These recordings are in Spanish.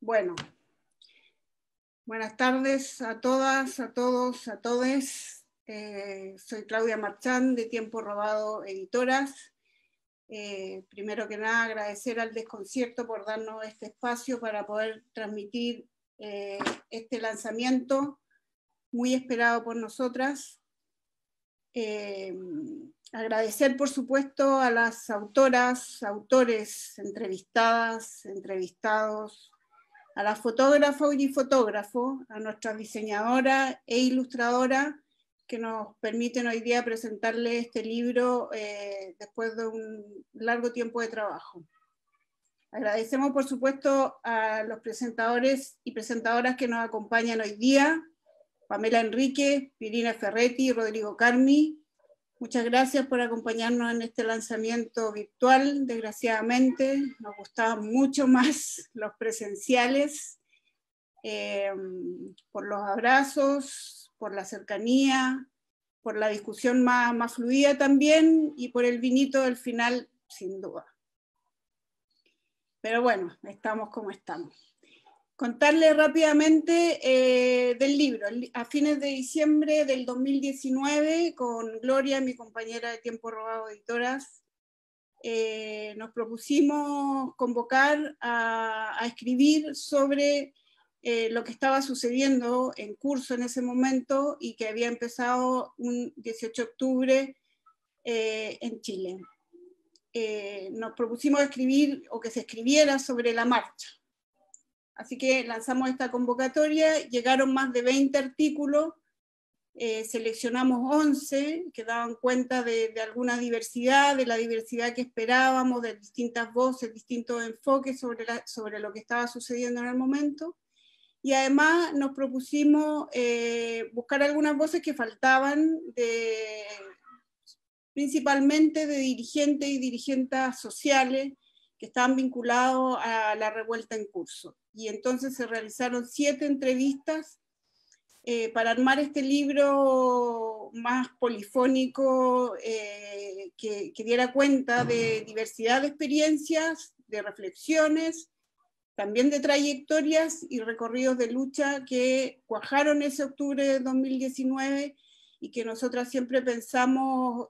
Bueno, buenas tardes a todas, a todos, a todes. Soy Claudia Marchán de Tiempo Robado Editoras. Primero que nada, agradecer al Desconcierto por darnos este espacio para poder transmitir este lanzamiento muy esperado por nosotras. Agradecer, por supuesto, a las autoras, autores, entrevistadas, entrevistados, a la fotógrafa y fotógrafo, a nuestra diseñadora e ilustradora que nos permiten hoy día presentarle este libro después de un largo tiempo de trabajo. Agradecemos, por supuesto, a los presentadores y presentadoras que nos acompañan hoy día, Pamela Enrique, Pirina Ferretti y Rodrigo Carmi. Muchas gracias por acompañarnos en este lanzamiento virtual. Desgraciadamente, nos gustaban mucho más los presenciales, por los abrazos, por la cercanía, por la discusión más fluida también, y por el vinito del final, sin duda. Pero bueno, estamos como estamos. Contarles rápidamente del libro. A fines de diciembre del 2019, con Gloria, mi compañera de Tiempo Robado Editoras, nos propusimos convocar a escribir sobre lo que estaba sucediendo en curso en ese momento y que había empezado un 18 de octubre en Chile. Nos propusimos escribir, o que se escribiera sobre la marcha. Así que lanzamos esta convocatoria, llegaron más de 20 artículos, seleccionamos 11 que daban cuenta de alguna diversidad, de la diversidad que esperábamos, de distintas voces, distintos enfoques sobre lo que estaba sucediendo en el momento. Y además nos propusimos buscar algunas voces que faltaban, principalmente de dirigentes y dirigentas sociales que estaban vinculados a la revuelta en curso. Y entonces se realizaron 7 entrevistas para armar este libro más polifónico, que diera cuenta de diversidad de experiencias, de reflexiones, también de trayectorias y recorridos de lucha que cuajaron ese octubre de 2019 y que nosotras siempre pensamos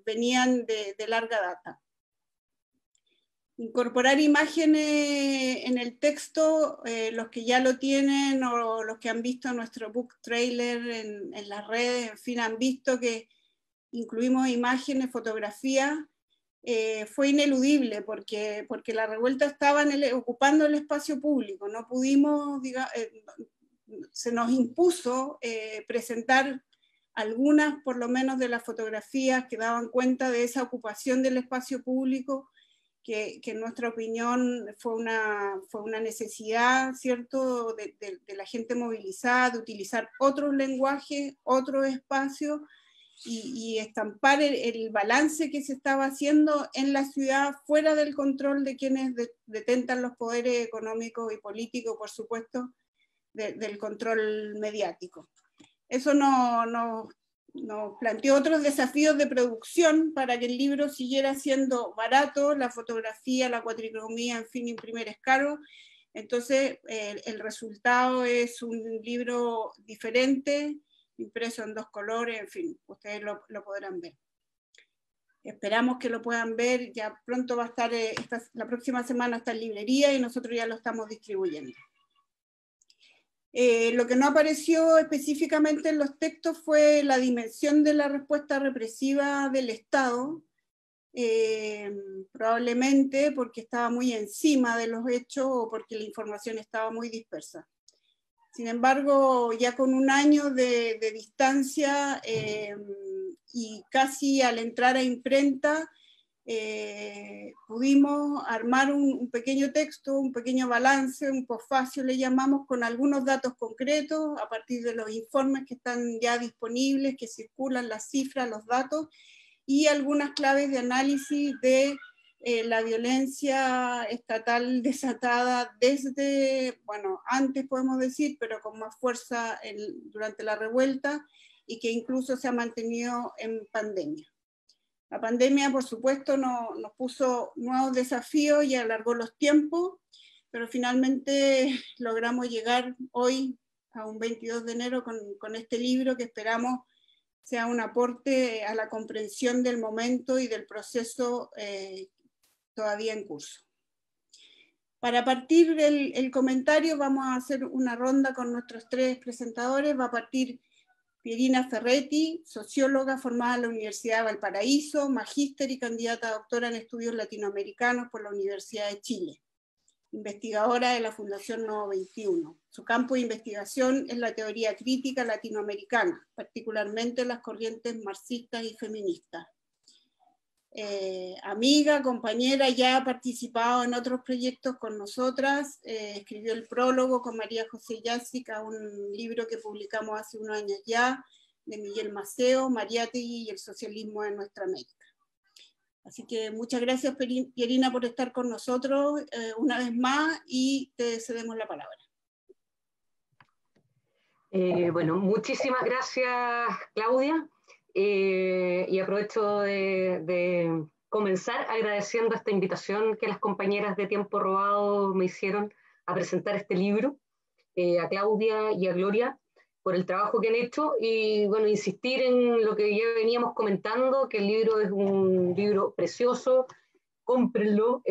venían de larga data. Incorporar imágenes en el texto, los que ya lo tienen o los que han visto nuestro book trailer en las redes, en fin, han visto que incluimos imágenes, fotografías. Fue ineludible porque la revuelta estaba ocupando el espacio público. No pudimos, se nos impuso presentar algunas, por lo menos, de las fotografías que daban cuenta de esa ocupación del espacio público, que en nuestra opinión fue una necesidad, ¿cierto?, de la gente movilizada, de utilizar otros lenguajes, otros espacios, y estampar el balance que se estaba haciendo en la ciudad fuera del control de quienes detentan los poderes económicos y políticos, por supuesto, del control mediático. Eso nos planteó otros desafíos de producción para que el libro siguiera siendo barato, la fotografía, la cuatricromía, en fin, imprimir es caro. Entonces el resultado es un libro diferente, impreso en 2 colores, en fin, ustedes lo podrán ver. Esperamos que lo puedan ver, ya pronto va a estar, la próxima semana está en librería y nosotros ya lo estamos distribuyendo. Lo que no apareció específicamente en los textos fue la dimensión de la respuesta represiva del Estado, probablemente porque estaba muy encima de los hechos o porque la información estaba muy dispersa. Sin embargo, ya con un año de distancia y casi al entrar a imprenta, pudimos armar un pequeño texto, un pequeño balance, un posfacio le llamamos, con algunos datos concretos a partir de los informes que están ya disponibles, que circulan las cifras, los datos, y algunas claves de análisis de la violencia estatal desatada desde, bueno, antes podemos decir, pero con más fuerza durante la revuelta, y que incluso se ha mantenido en pandemia. La pandemia, por supuesto, nos puso nuevos desafíos y alargó los tiempos, pero finalmente logramos llegar hoy a un 22 de enero con este libro que esperamos sea un aporte a la comprensión del momento y del proceso todavía en curso. Para partir el comentario vamos a hacer una ronda con nuestros tres presentadores. Va a partir Pierina Ferretti, socióloga formada en la Universidad de Valparaíso, magíster y candidata a doctora en estudios latinoamericanos por la Universidad de Chile, investigadora de la Fundación Nodo 21. Su campo de investigación es la teoría crítica latinoamericana, particularmente las corrientes marxistas y feministas. Amiga, compañera, ya ha participado en otros proyectos con nosotras, escribió el prólogo con María José Jássic a un libro que publicamos hace unos años ya, de Miguel Maceo, Mariátegui y el socialismo en nuestra América. Así que muchas gracias, Pierina, por estar con nosotros una vez más y te cedemos la palabra. Bueno, muchísimas gracias, Claudia. Y aprovecho de comenzar agradeciendo esta invitación que las compañeras de Tiempo Robado me hicieron a presentar este libro, a Claudia y a Gloria, por el trabajo que han hecho, y bueno, insistir en lo que ya veníamos comentando, que el libro es un libro precioso, cómprenlo,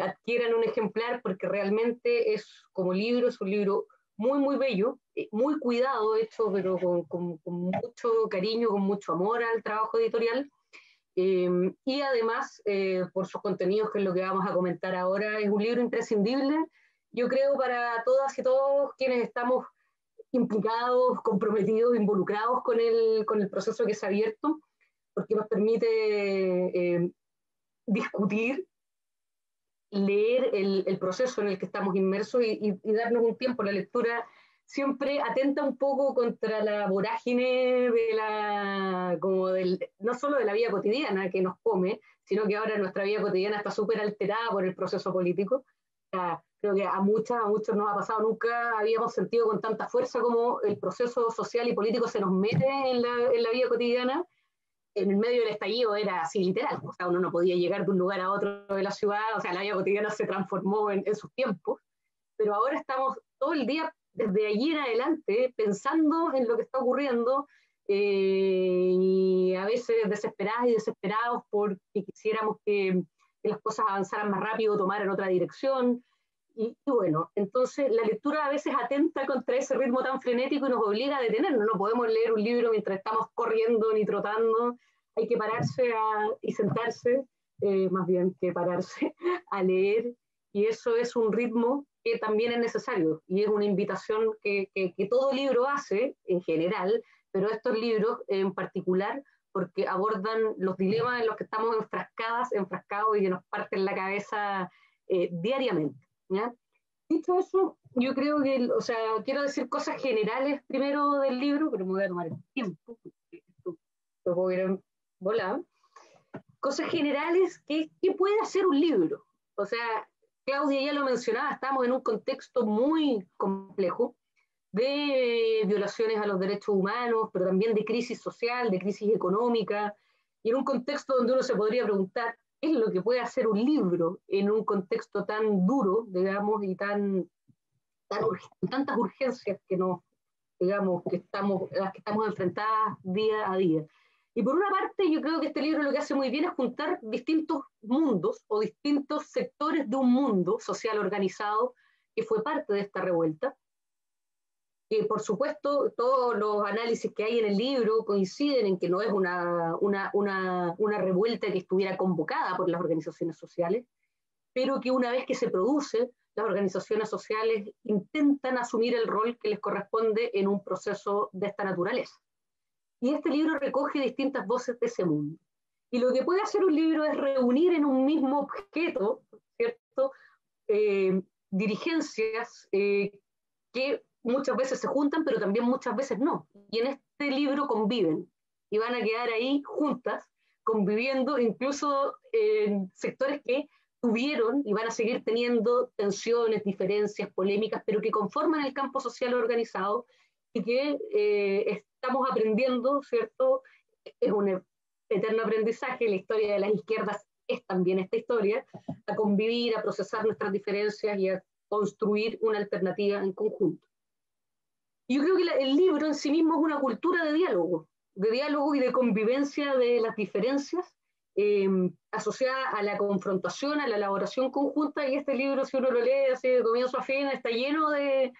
adquieran un ejemplar, porque realmente es como libro, es un libro muy, muy bello, muy cuidado, hecho, pero con mucho cariño, con mucho amor al trabajo editorial, y además, por sus contenidos, que es lo que vamos a comentar ahora, es un libro imprescindible, yo creo, para todas y todos quienes estamos implicados, comprometidos, involucrados con el proceso que se ha abierto, porque nos permite discutir, leer el proceso en el que estamos inmersos y darnos un tiempo. La lectura siempre atenta un poco contra la vorágine no solo de la vida cotidiana que nos come, sino que ahora nuestra vida cotidiana está súper alterada por el proceso político. Creo que a muchos nos ha pasado, nunca habíamos sentido con tanta fuerza como el proceso social y político se nos mete en la vida cotidiana. En el medio del estallido era así literal, o sea, uno no podía llegar de un lugar a otro de la ciudad, o sea, la vida cotidiana se transformó en sus tiempos, pero ahora estamos todo el día, desde allí en adelante, pensando en lo que está ocurriendo, y a veces desesperadas y desesperados porque quisiéramos que las cosas avanzaran más rápido, tomaran otra dirección, y bueno, entonces la lectura a veces atenta contra ese ritmo tan frenético y nos obliga a detenernos. No podemos leer un libro mientras estamos corriendo ni trotando. Hay que pararse y sentarse, más bien que pararse, a leer. Y eso es un ritmo que también es necesario. Y es una invitación que todo libro hace, en general, pero estos libros en particular, porque abordan los dilemas en los que estamos enfrascados y que nos parten la cabeza diariamente. ¿Ya? Dicho eso, yo creo que, o sea, quiero decir cosas generales primero del libro, pero me voy a tomar el tiempo, porque esto lo puedo ir en volada. Cosas generales, ¿qué puede hacer un libro? O sea, Claudia ya lo mencionaba, estamos en un contexto muy complejo de violaciones a los derechos humanos, pero también de crisis social, de crisis económica, y en un contexto donde uno se podría preguntar, ¿qué es lo que puede hacer un libro en un contexto tan duro, digamos, y con tantas urgencias que digamos, las que estamos enfrentadas día a día? Y por una parte, yo creo que este libro lo que hace muy bien es juntar distintos mundos o distintos sectores de un mundo social organizado que fue parte de esta revuelta. Que por supuesto todos los análisis que hay en el libro coinciden en que no es una revuelta que estuviera convocada por las organizaciones sociales, pero que una vez que se produce, las organizaciones sociales intentan asumir el rol que les corresponde en un proceso de esta naturaleza. Y este libro recoge distintas voces de ese mundo. Y lo que puede hacer un libro es reunir en un mismo objeto, ¿cierto? Dirigencias que muchas veces se juntan, pero también muchas veces no. Y en este libro conviven y van a quedar ahí juntas, conviviendo, incluso en sectores que tuvieron y van a seguir teniendo tensiones, diferencias, polémicas, pero que conforman el campo social organizado y que estamos aprendiendo, ¿cierto? Es un eterno aprendizaje, la historia de las izquierdas es también esta historia, a convivir, a procesar nuestras diferencias y a construir una alternativa en conjunto. Yo creo que el libro en sí mismo es una cultura de diálogo y de convivencia de las diferencias, asociada a la confrontación, a la elaboración conjunta, y este libro, si uno lo lee así de comienzo a fin, está lleno de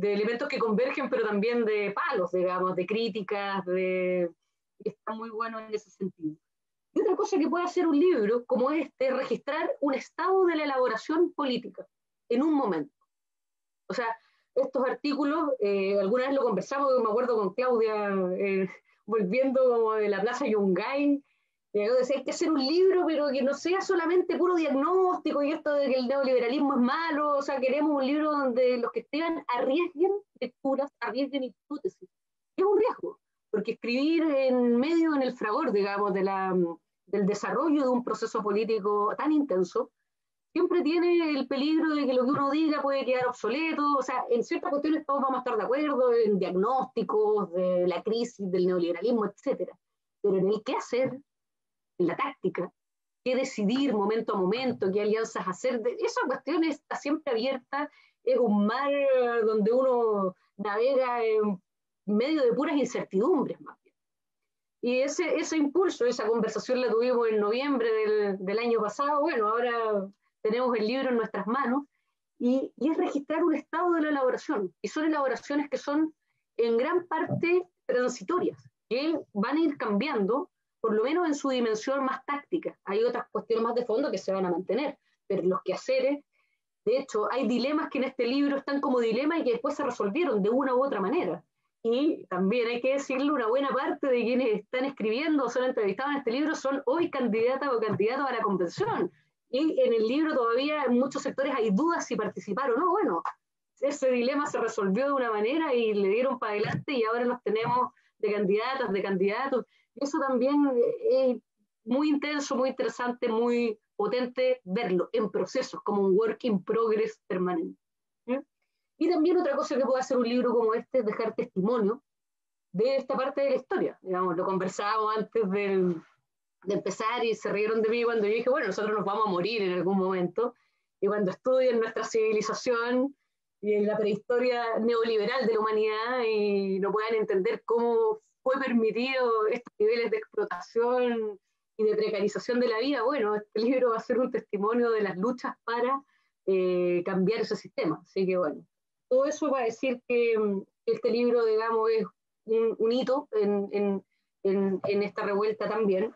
elementos que convergen, pero también de palos, digamos, de críticas, está muy bueno en ese sentido. Y otra cosa que puede hacer un libro como este es registrar un estado de la elaboración política en un momento. O sea, estos artículos, alguna vez lo conversamos, me acuerdo con Claudia, volviendo como de la Plaza Yungay, yo decía, hay que hacer un libro, pero que no sea solamente puro diagnóstico y esto de que el neoliberalismo es malo. O sea, queremos un libro donde los que escriban arriesguen lecturas, arriesguen hipótesis. Es un riesgo, porque escribir en medio, en el fragor, digamos, del desarrollo de un proceso político tan intenso, siempre tiene el peligro de que lo que uno diga puede quedar obsoleto. O sea, en ciertas cuestiones todos vamos a estar de acuerdo, en diagnósticos de la crisis, del neoliberalismo, etcétera. Pero en el qué hacer, en la táctica, qué decidir momento a momento, qué alianzas hacer, esa cuestión está siempre abierta, es un mar donde uno navega en medio de puras incertidumbres más bien. Y ese impulso, esa conversación la tuvimos en noviembre del año pasado. Bueno, ahora tenemos el libro en nuestras manos, y es registrar un estado de la elaboración, y son elaboraciones que son en gran parte transitorias, que van a ir cambiando, por lo menos en su dimensión más táctica. Hay otras cuestiones más de fondo que se van a mantener, pero los quehaceres, de hecho, hay dilemas que en este libro están como dilemas y que después se resolvieron de una u otra manera. Y también hay que decirle, una buena parte de quienes están escribiendo o son entrevistados en este libro son hoy candidatas o candidatos a la convención. Y en el libro todavía en muchos sectores hay dudas si participar o no. Bueno, ese dilema se resolvió de una manera y le dieron para adelante, y ahora los tenemos de candidatas, de candidatos. Eso también es muy intenso, muy interesante, muy potente verlo en procesos, como un work in progress permanente. ¿Sí? Y también otra cosa que puede hacer un libro como este es dejar testimonio de esta parte de la historia. Digamos, lo conversábamos antes de empezar y se rieron de mí cuando yo dije, bueno, nosotros nos vamos a morir en algún momento, y cuando estudien nuestra civilización y en la prehistoria neoliberal de la humanidad y no puedan entender cómo fue permitido estos niveles de explotación y de precarización de la vida, bueno, este libro va a ser un testimonio de las luchas para cambiar ese sistema. Así que bueno, todo eso va a decir que este libro, digamos, es un hito en esta revuelta también,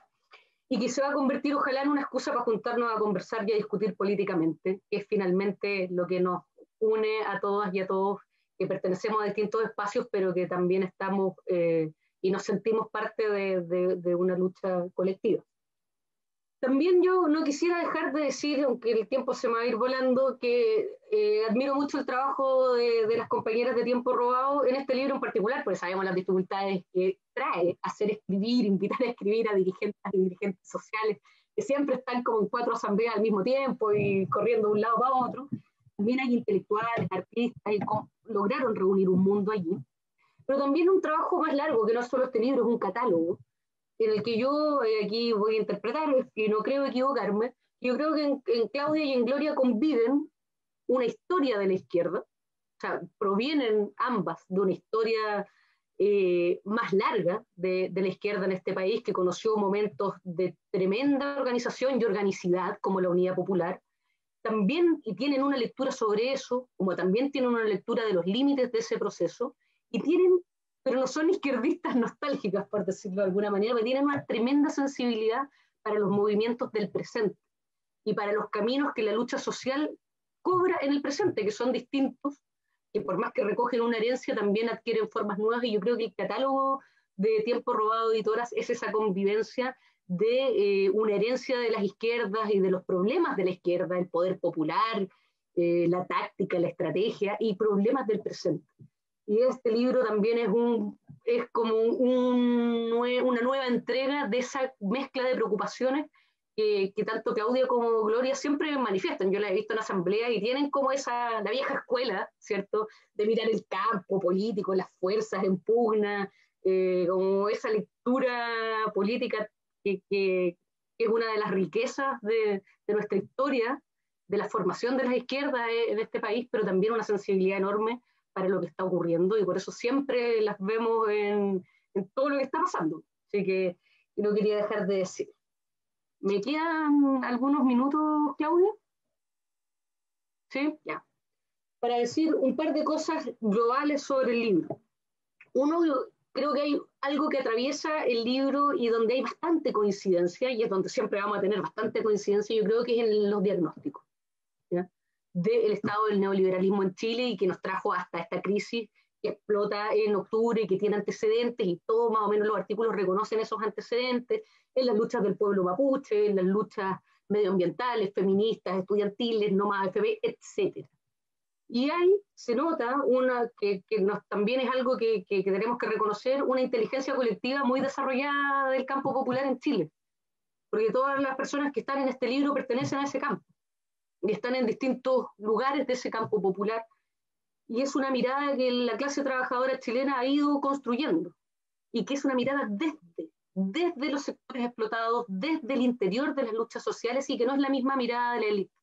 y que se va a convertir ojalá en una excusa para juntarnos a conversar y a discutir políticamente, que es finalmente lo que nos une a todas y a todos, que pertenecemos a distintos espacios, pero que también estamos y nos sentimos parte de una lucha colectiva. También yo no quisiera dejar de decir, aunque el tiempo se me va a ir volando, que admiro mucho el trabajo de las compañeras de Tiempo Robado en este libro en particular, porque sabemos las dificultades que trae hacer escribir, invitar a escribir a dirigentes y dirigentes sociales, que siempre están como en 4 asambleas al mismo tiempo y corriendo de un lado para otro. También hay intelectuales, artistas, y lograron reunir un mundo allí. Pero también un trabajo más largo, que no es solo este libro, es un catálogo, en el que yo aquí voy a interpretar, y no creo equivocarme. Yo creo que en Claudia y en Gloria conviven una historia de la izquierda, o sea, provienen ambas de una historia más larga de la izquierda en este país, que conoció momentos de tremenda organización y organicidad, como la Unidad Popular. También, y tienen una lectura sobre eso, como también tienen una lectura de los límites de ese proceso, y tienen, pero no son izquierdistas nostálgicas, por decirlo de alguna manera, pero tienen una tremenda sensibilidad para los movimientos del presente y para los caminos que la lucha social cobra en el presente, que son distintos, que por más que recogen una herencia, también adquieren formas nuevas, y yo creo que el catálogo de Tiempo Robado Editoras es esa convivencia de una herencia de las izquierdas y de los problemas de la izquierda, el poder popular, la táctica, la estrategia y problemas del presente. Y este libro también es como una nueva entrega de esa mezcla de preocupaciones que tanto Claudia como Gloria siempre manifiestan. Yo la he visto en asamblea y tienen como la vieja escuela, ¿cierto?, de mirar el campo político, las fuerzas en pugna, como esa lectura política que es una de las riquezas de nuestra historia, de la formación de las izquierdas en este país, pero también una sensibilidad enorme para lo que está ocurriendo, y por eso siempre las vemos en todo lo que está pasando. Así que no quería dejar de decir. ¿Me quedan algunos minutos, Claudia? ¿Sí? Ya. Para decir un par de cosas globales sobre el libro. Uno, creo que hay algo que atraviesa el libro y donde hay bastante coincidencia, y es donde siempre vamos a tener bastante coincidencia, yo creo que es en los diagnósticos, ¿ya? Del estado del neoliberalismo en Chile y que nos trajo hasta esta crisis que explota en octubre y que tiene antecedentes, y todos más o menos los artículos reconocen esos antecedentes en las luchas del pueblo mapuche, en las luchas medioambientales, feministas, estudiantiles, no más AFP, etc. Y ahí se nota también es algo que tenemos que reconocer, una inteligencia colectiva muy desarrollada del campo popular en Chile, porque todas las personas que están en este libro pertenecen a ese campo y están en distintos lugares de ese campo popular, y es una mirada que la clase trabajadora chilena ha ido construyendo, y que es una mirada desde los sectores explotados, desde el interior de las luchas sociales, y que no es la misma mirada de la élite,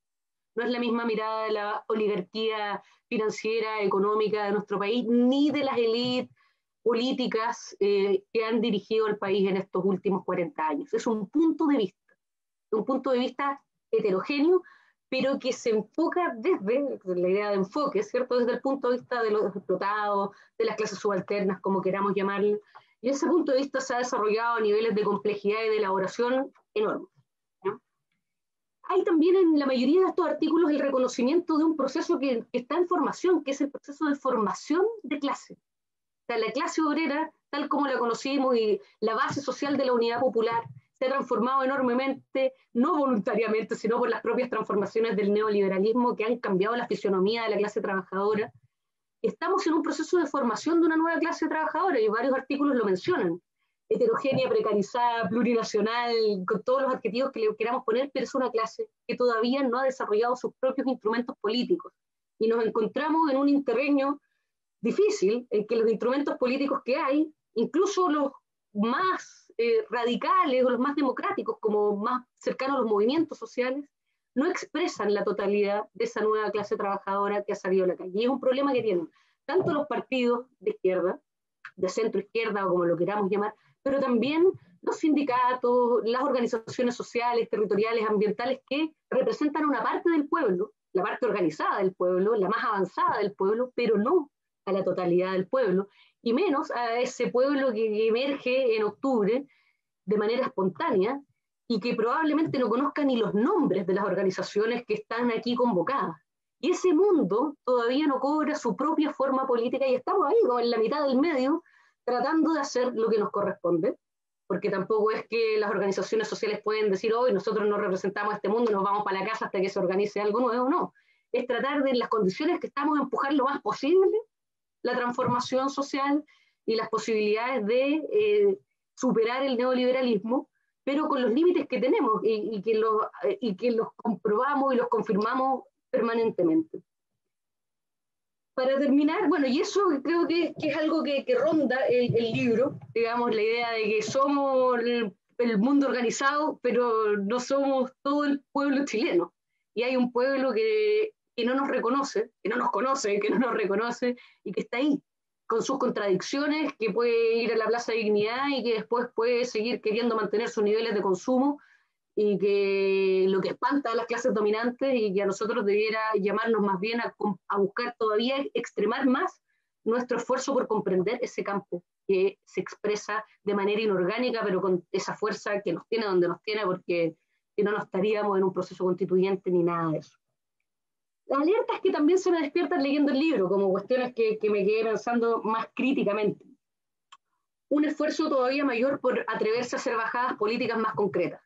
no es la misma mirada de la oligarquía financiera, económica de nuestro país, ni de las élites políticas que han dirigido el país en estos últimos 40 años. Es un punto de vista heterogéneo, pero que se enfoca desde la idea de enfoque, ¿cierto? Desde el punto de vista de los explotados, de las clases subalternas, como queramos llamarlo, y ese punto de vista se ha desarrollado a niveles de complejidad y de elaboración enormes. Hay también en la mayoría de estos artículos el reconocimiento de un proceso que está en formación, que es el proceso de formación de clase. O sea, la clase obrera, tal como la conocimos, y la base social de la unidad popular, se ha transformado enormemente, no voluntariamente, sino por las propias transformaciones del neoliberalismo que han cambiado la fisionomía de la clase trabajadora. Estamos en un proceso de formación de una nueva clase trabajadora, y varios artículos lo mencionan. Heterogénea, precarizada, plurinacional, con todos los adjetivos que le queramos poner, pero es una clase que todavía no ha desarrollado sus propios instrumentos políticos. Y nos encontramos en un interreño difícil en que los instrumentos políticos que hay, incluso los más radicales o los más democráticos, como más cercanos a los movimientos sociales, no expresan la totalidad de esa nueva clase trabajadora que ha salido a la calle. Y es un problema que tienen tanto los partidos de izquierda, de centro izquierda o como lo queramos llamar, pero también los sindicatos, las organizaciones sociales, territoriales, ambientales, que representan una parte del pueblo, la parte organizada del pueblo, la más avanzada del pueblo, pero no a la totalidad del pueblo, y menos a ese pueblo que emerge en octubre de manera espontánea y que probablemente no conozca ni los nombres de las organizaciones que están aquí convocadas. Y ese mundo todavía no cobra su propia forma política, y estamos ahí como en la mitad del medio tratando de hacer lo que nos corresponde, porque tampoco es que las organizaciones sociales pueden decir hoy nosotros no representamos a este mundo, nos vamos para la casa hasta que se organice algo nuevo. No, es tratar de, en las condiciones que estamos, empujar lo más posible la transformación social y las posibilidades de superar el neoliberalismo, pero con los límites que tenemos y que los comprobamos y los confirmamos permanentemente. Para terminar, bueno, y eso creo que es algo que ronda el libro, digamos, la idea de que somos el mundo organizado, pero no somos todo el pueblo chileno. Y hay un pueblo que no nos reconoce, que no nos conoce, que no nos reconoce, y que está ahí, con sus contradicciones, que puede ir a la Plaza de Dignidad y que después puede seguir queriendo mantener sus niveles de consumo, y que lo que espanta a las clases dominantes, y que a nosotros debiera llamarnos más bien a buscar todavía, extremar más nuestro esfuerzo por comprender ese campo que se expresa de manera inorgánica, pero con esa fuerza que nos tiene donde nos tiene, porque si no, no estaríamos en un proceso constituyente ni nada de eso. Las alertas que también se me despiertan leyendo el libro, como cuestiones que me quedé pensando más críticamente. Un esfuerzo todavía mayor por atreverse a hacer bajadas políticas más concretas.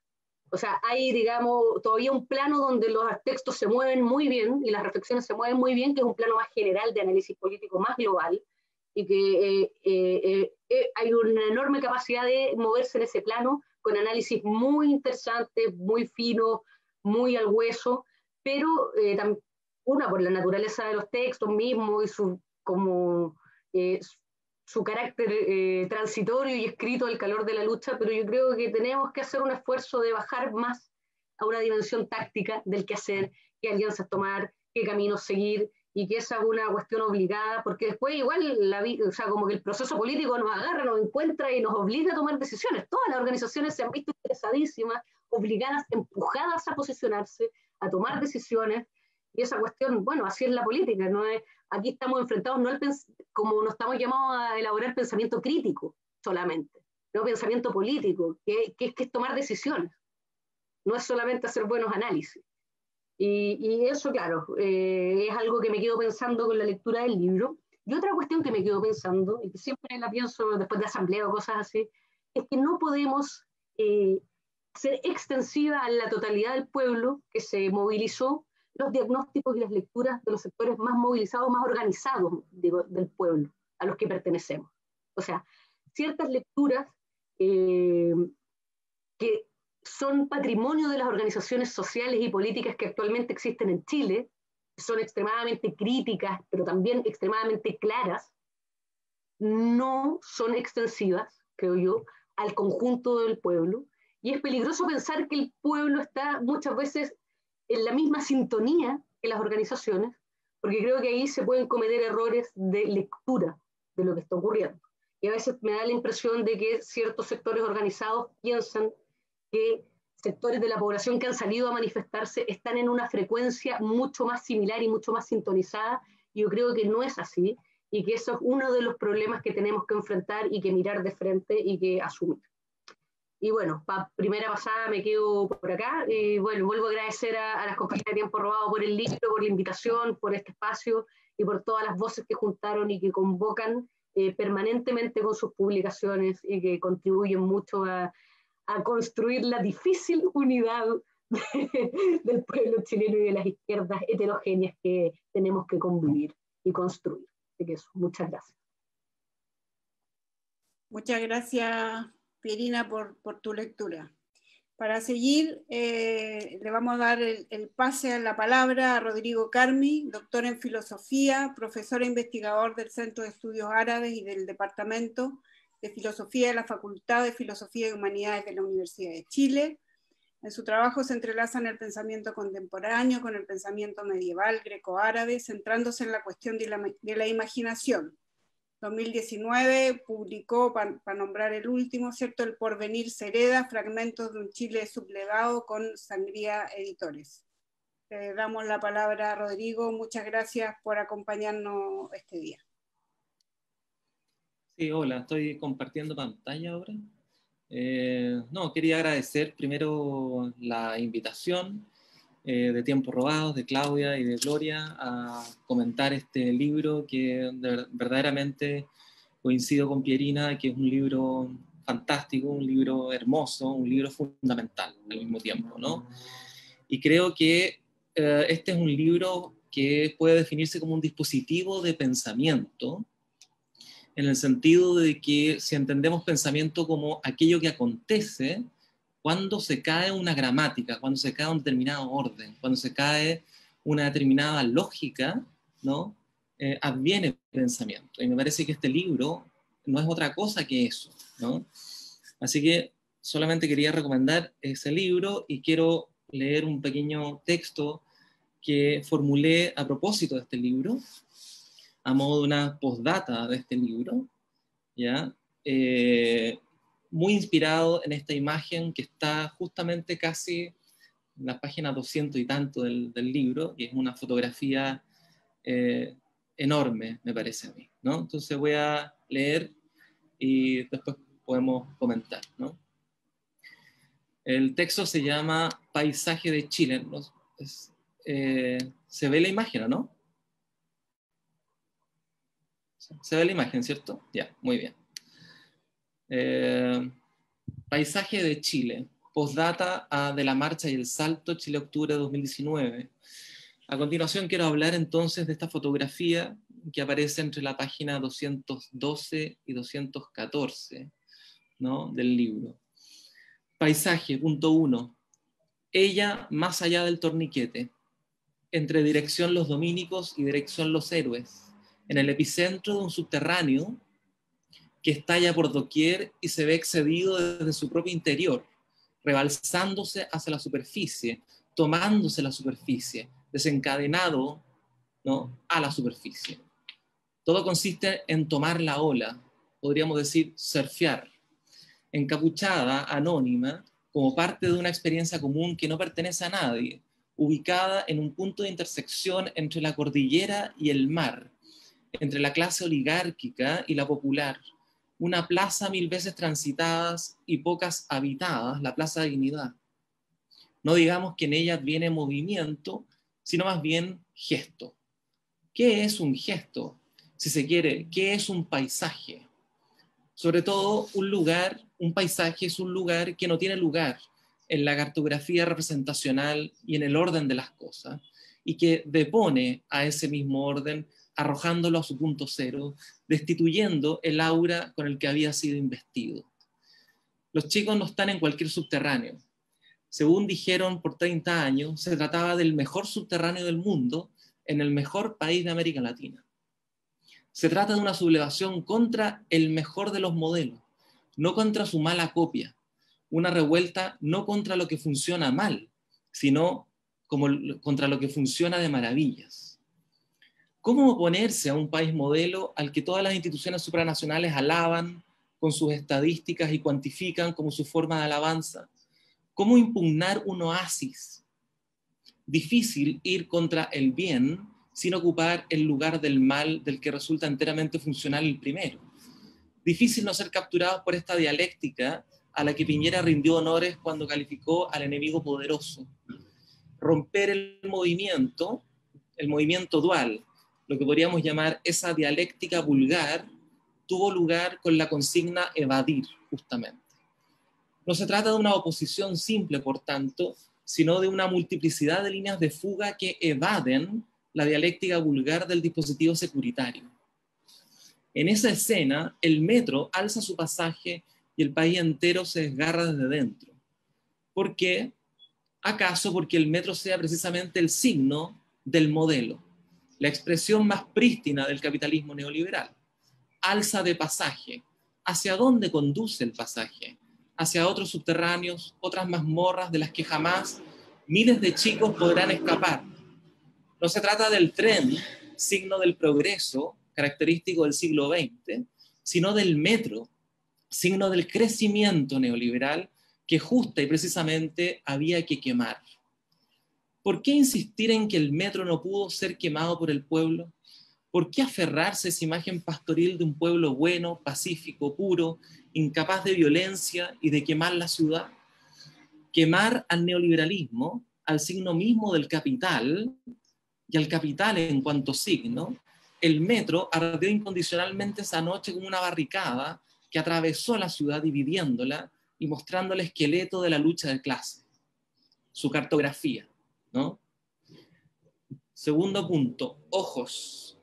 O sea, hay, digamos, todavía un plano donde los textos se mueven muy bien y las reflexiones se mueven muy bien, que es un plano más general de análisis político, más global, y que hay una enorme capacidad de moverse en ese plano con análisis muy interesantes, muy finos, muy al hueso, pero una por la naturaleza de los textos mismos y su carácter transitorio y escrito al calor de la lucha, pero yo creo que tenemos que hacer un esfuerzo de bajar más a una dimensión táctica del quehacer, qué alianzas tomar, qué caminos seguir, y que esa es una cuestión obligada, porque después igual, o sea, como que el proceso político nos agarra, nos encuentra y nos obliga a tomar decisiones. Todas las organizaciones se han visto interesadísimas, obligadas, empujadas a posicionarse, a tomar decisiones, y esa cuestión, bueno, así es la política, ¿no? Aquí estamos enfrentados, como no estamos llamados a elaborar pensamiento crítico solamente, no pensamiento político, que es tomar decisiones, no es solamente hacer buenos análisis. Y eso, claro, es algo que me quedo pensando con la lectura del libro. Y otra cuestión que me quedo pensando, y que siempre la pienso después de asamblea o cosas así, es que no podemos ser extensiva a la totalidad del pueblo que se movilizó los diagnósticos y las lecturas de los sectores más movilizados, más organizados del pueblo, a los que pertenecemos. O sea, ciertas lecturas que son patrimonio de las organizaciones sociales y políticas que actualmente existen en Chile, son extremadamente críticas, pero también extremadamente claras, no son extensivas, creo yo, al conjunto del pueblo, y es peligroso pensar que el pueblo está muchas veces en la misma sintonía que las organizaciones, porque creo que ahí se pueden cometer errores de lectura de lo que está ocurriendo. Y a veces me da la impresión de que ciertos sectores organizados piensan que sectores de la población que han salido a manifestarse están en una frecuencia mucho más similar y mucho más sintonizada. Yo creo que no es así, y que eso es uno de los problemas que tenemos que enfrentar y que mirar de frente y que asumir. Y bueno, primera pasada me quedo por acá. Y bueno, vuelvo a agradecer a las compañías de Tiempo Robado por el libro, por la invitación, por este espacio y por todas las voces que juntaron y que convocan permanentemente con sus publicaciones y que contribuyen mucho a construir la difícil unidad del pueblo chileno y de las izquierdas heterogéneas que tenemos que convivir y construir. Así que eso, muchas gracias. Muchas gracias, Pierina, por tu lectura. Para seguir, le vamos a dar el pase a la palabra a Rodrigo Carmi, doctor en filosofía, profesor e investigador del Centro de Estudios Árabes y del Departamento de Filosofía de la Facultad de Filosofía y Humanidades de la Universidad de Chile. En su trabajo se entrelazan el pensamiento contemporáneo con el pensamiento medieval greco-árabe, centrándose en la cuestión de la imaginación. 2019 publicó, para nombrar el último, ¿cierto?, El porvenir se hereda, fragmentos de un Chile sublevado, con Sangría Editores. Le damos la palabra a Rodrigo. Muchas gracias por acompañarnos este día. Sí, hola, estoy compartiendo pantalla ahora. No, quería agradecer primero la invitación de Tiempo Robados, de Claudia y de Gloria, a comentar este libro que verdaderamente coincido con Pierina, que es un libro fantástico, un libro hermoso, un libro fundamental al mismo tiempo, ¿no? Y creo que este es un libro que puede definirse como un dispositivo de pensamiento, en el sentido de que si entendemos pensamiento como aquello que acontece cuando se cae una gramática, cuando se cae un determinado orden, cuando se cae una determinada lógica, ¿no? Adviene pensamiento. Y me parece que este libro no es otra cosa que eso, ¿no? Así que solamente quería recomendar ese libro y quiero leer un pequeño texto que formulé a propósito de este libro, a modo de una postdata de este libro, ¿ya? Muy inspirado en esta imagen que está justamente casi en la página 200 y tanto del libro, que es una fotografía enorme, me parece a mí, ¿no? Entonces voy a leer y después podemos comentar, ¿no? El texto se llama Paisaje de Chile, ¿no? Se ve la imagen, ¿no? Se ve la imagen, ¿cierto? Ya, muy bien. Paisaje de Chile, postdata de la marcha y el salto, Chile-octubre de 2019. A continuación quiero hablar entonces de esta fotografía que aparece entre la página 212 y 214, ¿no?, del libro. Paisaje, punto 1. Ella más allá del torniquete, entre dirección los dominicos y dirección los héroes, en el epicentro de un subterráneo que estalla por doquier y se ve excedido desde su propio interior, rebalsándose hacia la superficie, tomándose la superficie, desencadenado, ¿no?, a la superficie. Todo consiste en tomar la ola, podríamos decir surfear, encapuchada, anónima, como parte de una experiencia común que no pertenece a nadie, ubicada en un punto de intersección entre la cordillera y el mar, entre la clase oligárquica y la popular, una plaza 1000 veces transitadas y pocas habitadas, la Plaza de Dignidad. No digamos que en ella viene movimiento, sino más bien gesto. ¿Qué es un gesto? Si se quiere, ¿qué es un paisaje? Sobre todo, un paisaje es un lugar que no tiene lugar en la cartografía representacional y en el orden de las cosas, y que depone a ese mismo orden, arrojándolo a su punto cero, destituyendo el aura con el que había sido investido. Los chicos no están en cualquier subterráneo. Según dijeron por 30 años, se trataba del mejor subterráneo del mundo en el mejor país de América Latina. Se trata de una sublevación contra el mejor de los modelos, no contra su mala copia. Una revuelta no contra lo que funciona mal, sino contra lo que funciona de maravillas. ¿Cómo oponerse a un país modelo al que todas las instituciones supranacionales alaban con sus estadísticas y cuantifican como su forma de alabanza? ¿Cómo impugnar un oasis? Difícil ir contra el bien sin ocupar el lugar del mal del que resulta enteramente funcional el primero. Difícil no ser capturados por esta dialéctica a la que Piñera rindió honores cuando calificó al enemigo poderoso. Romper el movimiento dual, lo que podríamos llamar esa dialéctica vulgar, tuvo lugar con la consigna evadir, justamente. No se trata de una oposición simple, por tanto, sino de una multiplicidad de líneas de fuga que evaden la dialéctica vulgar del dispositivo securitario. En esa escena, el metro alza su pasaje y el país entero se desgarra desde dentro. ¿Por qué? ¿Acaso porque el metro sea precisamente el signo del modelo, la expresión más prístina del capitalismo neoliberal? Alza de pasaje. ¿Hacia dónde conduce el pasaje? Hacia otros subterráneos, otras mazmorras de las que jamás miles de chicos podrán escapar. No se trata del tren, signo del progreso, característico del siglo XX, sino del metro, signo del crecimiento neoliberal que justa y precisamente había que quemar. ¿Por qué insistir en que el metro no pudo ser quemado por el pueblo? ¿Por qué aferrarse a esa imagen pastoril de un pueblo bueno, pacífico, puro, incapaz de violencia y de quemar la ciudad? Quemar al neoliberalismo, al signo mismo del capital, y al capital en cuanto signo, el metro ardió incondicionalmente esa noche como una barricada que atravesó la ciudad dividiéndola y mostrando el esqueleto de la lucha de clase, su cartografía, ¿no? Segundo punto, ojos.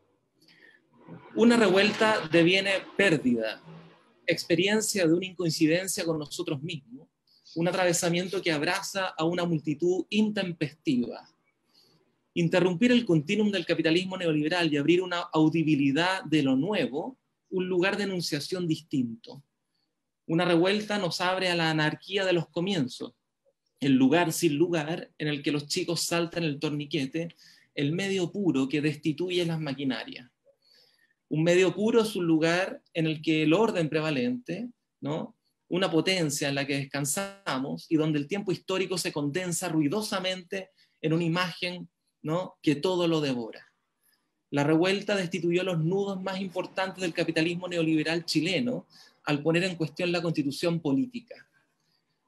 Una revuelta deviene pérdida, experiencia de una incoincidencia con nosotros mismos, un atravesamiento que abraza a una multitud intempestiva. Interrumpir el continuum del capitalismo neoliberal y abrir una audibilidad de lo nuevo, un lugar de enunciación distinto. Una revuelta nos abre a la anarquía de los comienzos, el lugar sin lugar en el que los chicos saltan el torniquete, el medio puro que destituye las maquinarias. Un medio puro es un lugar en el que el orden prevalente, ¿no?, una potencia en la que descansamos y donde el tiempo histórico se condensa ruidosamente en una imagen, ¿no?, que todo lo devora. La revuelta destituyó los nudos más importantes del capitalismo neoliberal chileno al poner en cuestión la constitución política.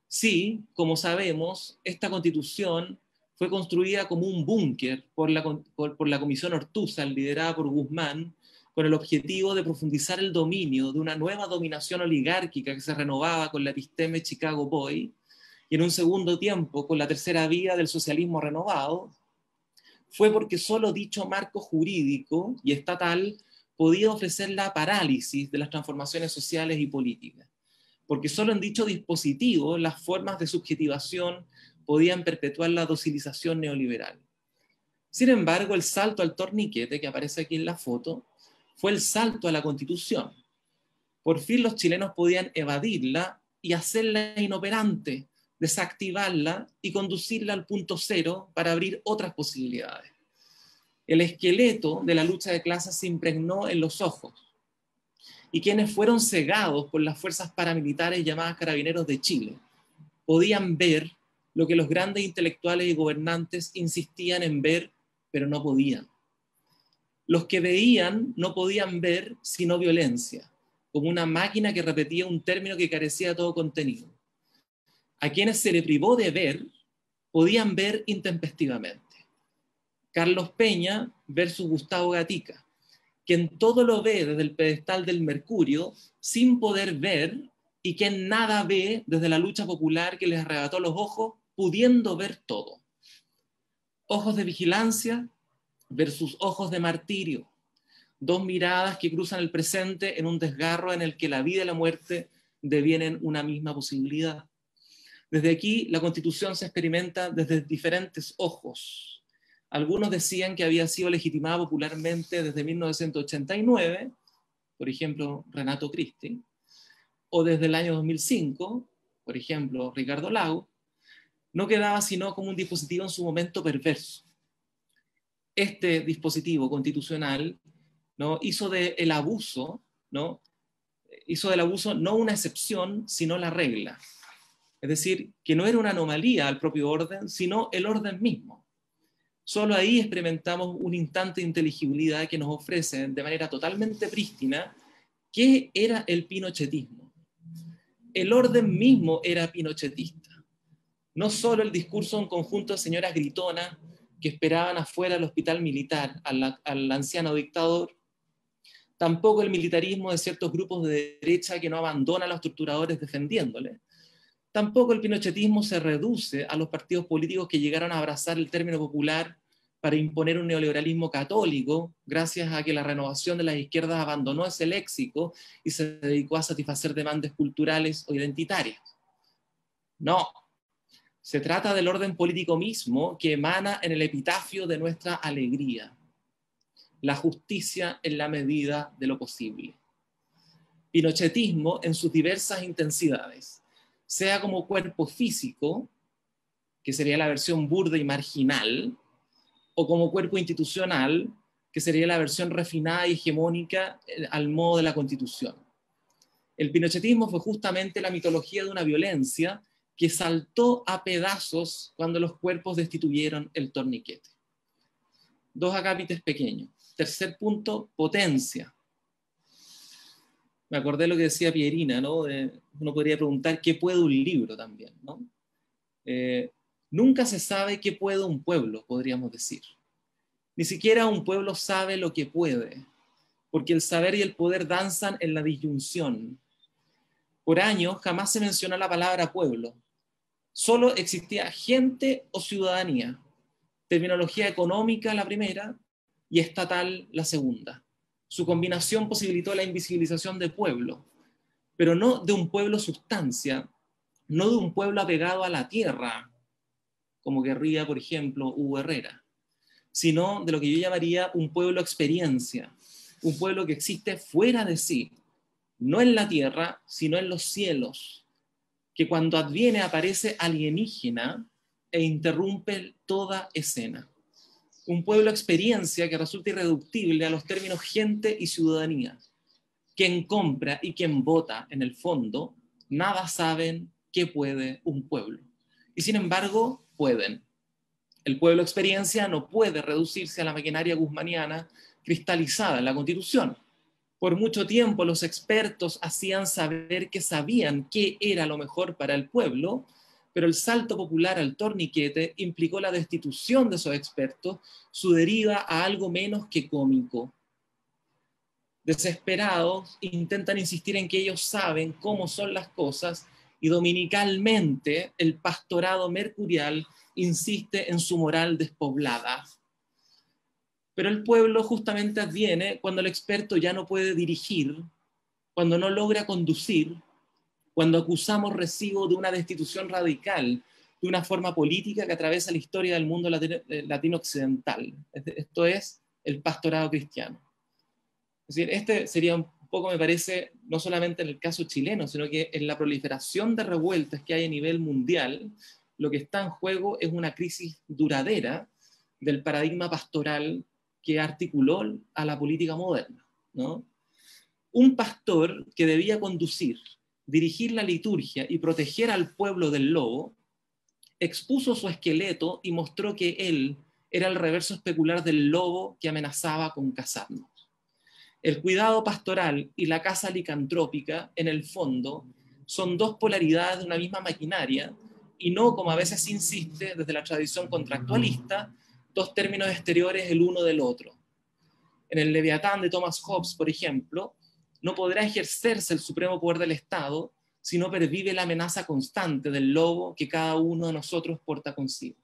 Sí, como sabemos, esta constitución fue construida como un búnker por la Comisión Ortúzar, liderada por Guzmán, con el objetivo de profundizar el dominio de una nueva dominación oligárquica que se renovaba con la episteme Chicago Boy, y en un segundo tiempo con la tercera vía del socialismo renovado. Fue porque solo dicho marco jurídico y estatal podía ofrecer la parálisis de las transformaciones sociales y políticas, porque solo en dicho dispositivo las formas de subjetivación podían perpetuar la docilización neoliberal. Sin embargo, el salto al torniquete que aparece aquí en la foto fue el salto a la Constitución. Por fin los chilenos podían evadirla y hacerla inoperante, desactivarla y conducirla al punto cero para abrir otras posibilidades. El esqueleto de la lucha de clases se impregnó en los ojos, y quienes fueron cegados por las fuerzas paramilitares llamadas Carabineros de Chile podían ver lo que los grandes intelectuales y gobernantes insistían en ver, pero no podían. Los que veían no podían ver sino violencia, como una máquina que repetía un término que carecía de todo contenido. A quienes se le privó de ver, podían ver intempestivamente. Carlos Peña versus Gustavo Gatica, quien todo lo ve desde el pedestal del Mercurio, sin poder ver, y quien nada ve desde la lucha popular que les arrebató los ojos, pudiendo ver todo. Ojos de vigilancia versus ojos de martirio. Dos miradas que cruzan el presente en un desgarro en el que la vida y la muerte devienen una misma posibilidad. Desde aquí, la Constitución se experimenta desde diferentes ojos. Algunos decían que había sido legitimada popularmente desde 1989, por ejemplo, Renato Cristi, o desde el año 2005, por ejemplo, Ricardo Lagos. No quedaba sino como un dispositivo en su momento perverso. Este dispositivo constitucional, ¿no?, hizo del abuso no una excepción, sino la regla. Es decir, que no era una anomalía al propio orden, sino el orden mismo. Solo ahí experimentamos un instante de inteligibilidad que nos ofrece de manera totalmente prístina qué era el pinochetismo. El orden mismo era pinochetista. No solo el discurso de un conjunto de señoras gritonas que esperaban afuera del hospital militar al anciano dictador, tampoco el militarismo de ciertos grupos de derecha que no abandonan a los torturadores defendiéndole. Tampoco el pinochetismo se reduce a los partidos políticos que llegaron a abrazar el término popular para imponer un neoliberalismo católico, gracias a que la renovación de las izquierdas abandonó ese léxico y se dedicó a satisfacer demandas culturales o identitarias. No, se trata del orden político mismo que emana en el epitafio de nuestra alegría: la justicia en la medida de lo posible. Pinochetismo en sus diversas intensidades, sea como cuerpo físico, que sería la versión burda y marginal, o como cuerpo institucional, que sería la versión refinada y hegemónica al modo de la Constitución. El pinochetismo fue justamente la mitología de una violencia que saltó a pedazos cuando los cuerpos destituyeron el torniquete. Dos acápites pequeños. Tercer punto, potencia. Me acordé de lo que decía Pierina, ¿no? Uno podría preguntar qué puede un libro también, ¿no? Nunca se sabe qué puede un pueblo, podríamos decir. Ni siquiera un pueblo sabe lo que puede, porque el saber y el poder danzan en la disyunción. Por años jamás se mencionó la palabra pueblo. Solo existía gente o ciudadanía, terminología económica la primera y estatal la segunda. Su combinación posibilitó la invisibilización de pueblo, pero no de un pueblo sustancia, no de un pueblo apegado a la tierra, como querría, por ejemplo, Hugo Herrera, sino de lo que yo llamaría un pueblo experiencia, un pueblo que existe fuera de sí, no en la tierra, sino en los cielos, que cuando adviene aparece alienígena e interrumpe toda escena. Un pueblo experiencia que resulta irreductible a los términos gente y ciudadanía. Quien compra y quien vota, en el fondo, nada saben qué puede un pueblo. Y sin embargo, pueden. El pueblo experiencia no puede reducirse a la maquinaria guzmaniana cristalizada en la Constitución. Por mucho tiempo los expertos hacían saber que sabían qué era lo mejor para el pueblo, pero el salto popular al torniquete implicó la destitución de esos expertos, su deriva a algo menos que cómico. Desesperados, intentan insistir en que ellos saben cómo son las cosas y dominicalmente el pastorado mercurial insiste en su moral despoblada. Pero el pueblo justamente adviene cuando el experto ya no puede dirigir, cuando no logra conducir, cuando acusamos recibo de una destitución radical, de una forma política que atraviesa la historia del mundo latino-occidental. Esto es el pastorado cristiano. Es decir, este sería poco me parece, no solamente en el caso chileno, sino que en la proliferación de revueltas que hay a nivel mundial, lo que está en juego es una crisis duradera del paradigma pastoral que articuló a la política moderna, ¿no? Un pastor que debía conducir, dirigir la liturgia y proteger al pueblo del lobo, expuso su esqueleto y mostró que él era el reverso especular del lobo que amenazaba con cazarnos. El cuidado pastoral y la caza licantrópica, en el fondo, son dos polaridades de una misma maquinaria y no, como a veces se insiste desde la tradición contractualista, dos términos exteriores el uno del otro. En el Leviatán de Thomas Hobbes, por ejemplo, no podrá ejercerse el supremo poder del Estado si no pervive la amenaza constante del lobo que cada uno de nosotros porta consigo.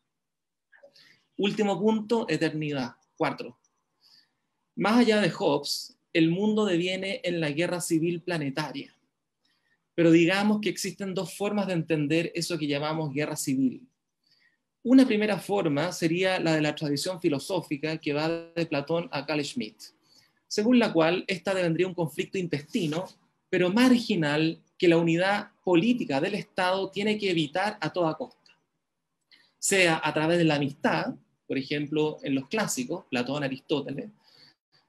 Último punto, eternidad. 4. Más allá de Hobbes, el mundo deviene en la guerra civil planetaria. Pero digamos que existen dos formas de entender eso que llamamos guerra civil. Una primera forma sería la de la tradición filosófica que va de Platón a Carl Schmitt, según la cual esta devendría un conflicto intestino, pero marginal, que la unidad política del Estado tiene que evitar a toda costa. Sea a través de la amistad, por ejemplo, en los clásicos, Platón, Aristóteles,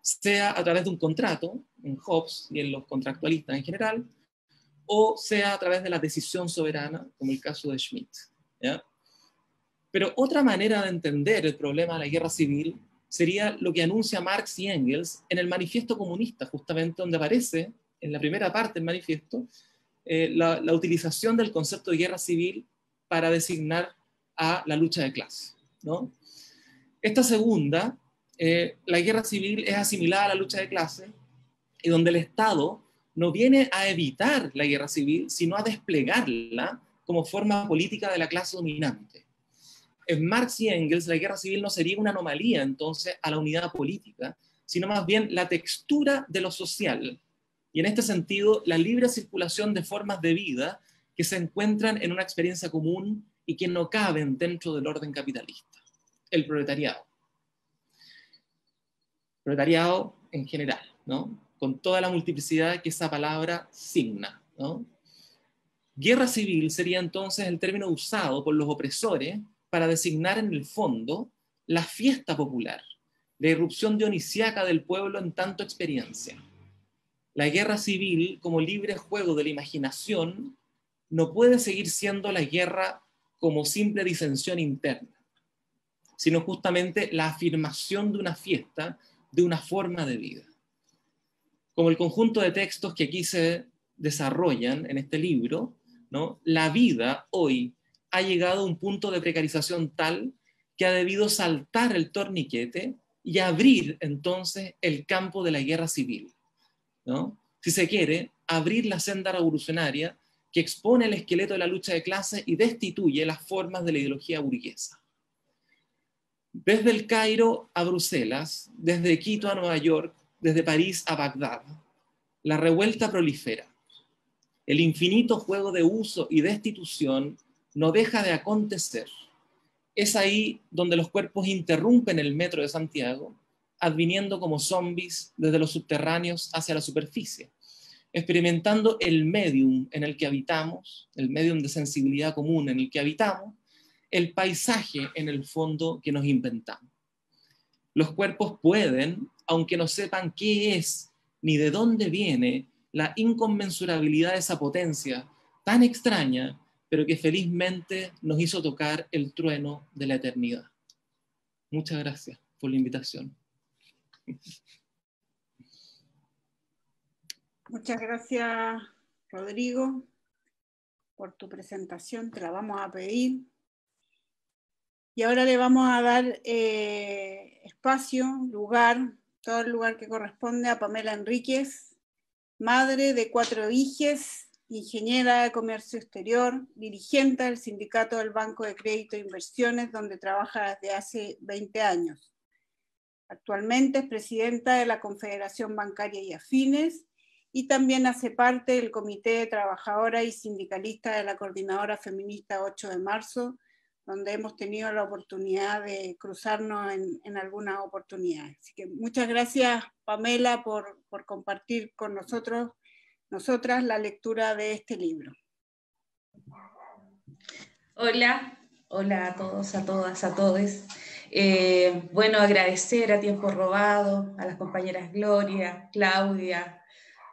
sea a través de un contrato, en Hobbes y en los contractualistas en general, o sea a través de la decisión soberana, como el caso de Schmitt, ¿ya? Pero otra manera de entender el problema de la guerra civil sería lo que anuncia Marx y Engels en el Manifiesto Comunista, justamente donde aparece, en la primera parte del manifiesto, la utilización del concepto de guerra civil para designar a la lucha de clases, ¿no? Esta segunda, la guerra civil es asimilada a la lucha de clases, y donde el Estado no viene a evitar la guerra civil, sino a desplegarla como forma política de la clase dominante. En Marx y Engels, la guerra civil no sería una anomalía, entonces, a la unidad política, sino más bien la textura de lo social. Y en este sentido, la libre circulación de formas de vida que se encuentran en una experiencia común y que no caben dentro del orden capitalista. El proletariado. Proletariado en general, ¿no? Con toda la multiplicidad que esa palabra signa, ¿no? Guerra civil sería entonces el término usado por los opresores para designar en el fondo la fiesta popular, la irrupción dionisíaca del pueblo en tanto experiencia. La guerra civil, como libre juego de la imaginación, no puede seguir siendo la guerra como simple disensión interna, sino justamente la afirmación de una fiesta, de una forma de vida. Como el conjunto de textos que aquí se desarrollan en este libro, ¿no? La vida hoy ha llegado a un punto de precarización tal que ha debido saltar el torniquete y abrir entonces el campo de la guerra civil, ¿no? Si se quiere, abrir la senda revolucionaria que expone el esqueleto de la lucha de clases y destituye las formas de la ideología burguesa. Desde el Cairo a Bruselas, desde Quito a Nueva York, desde París a Bagdad, la revuelta prolifera. El infinito juego de uso y destitución no deja de acontecer. Es ahí donde los cuerpos interrumpen el metro de Santiago, adviniendo como zombies desde los subterráneos hacia la superficie, experimentando el medium en el que habitamos, el medium de sensibilidad común en el que habitamos, el paisaje en el fondo que nos inventamos. Los cuerpos pueden, aunque no sepan qué es ni de dónde viene, la inconmensurabilidad de esa potencia tan extraña, pero que felizmente nos hizo tocar el trueno de la eternidad. Muchas gracias por la invitación. Muchas gracias, Rodrigo, por tu presentación. Te la vamos a pedir. Y ahora le vamos a dar espacio, lugar, todo el lugar que corresponde a Pamela Enríquez, madre de 4 hijos, ingeniera de comercio exterior, dirigente del sindicato del Banco de Crédito e Inversiones, donde trabaja desde hace 20 años. Actualmente es presidenta de la Confederación Bancaria y Afines y también hace parte del Comité de Trabajadoras y Sindicalistas de la Coordinadora Feminista 8 de marzo, donde hemos tenido la oportunidad de cruzarnos en algunas oportunidades. Así que muchas gracias, Pamela, por compartir con nosotras la lectura de este libro. Hola, hola a todos, a todas, a todos. Bueno, agradecer a Tiempo Robado, a las compañeras Gloria, Claudia,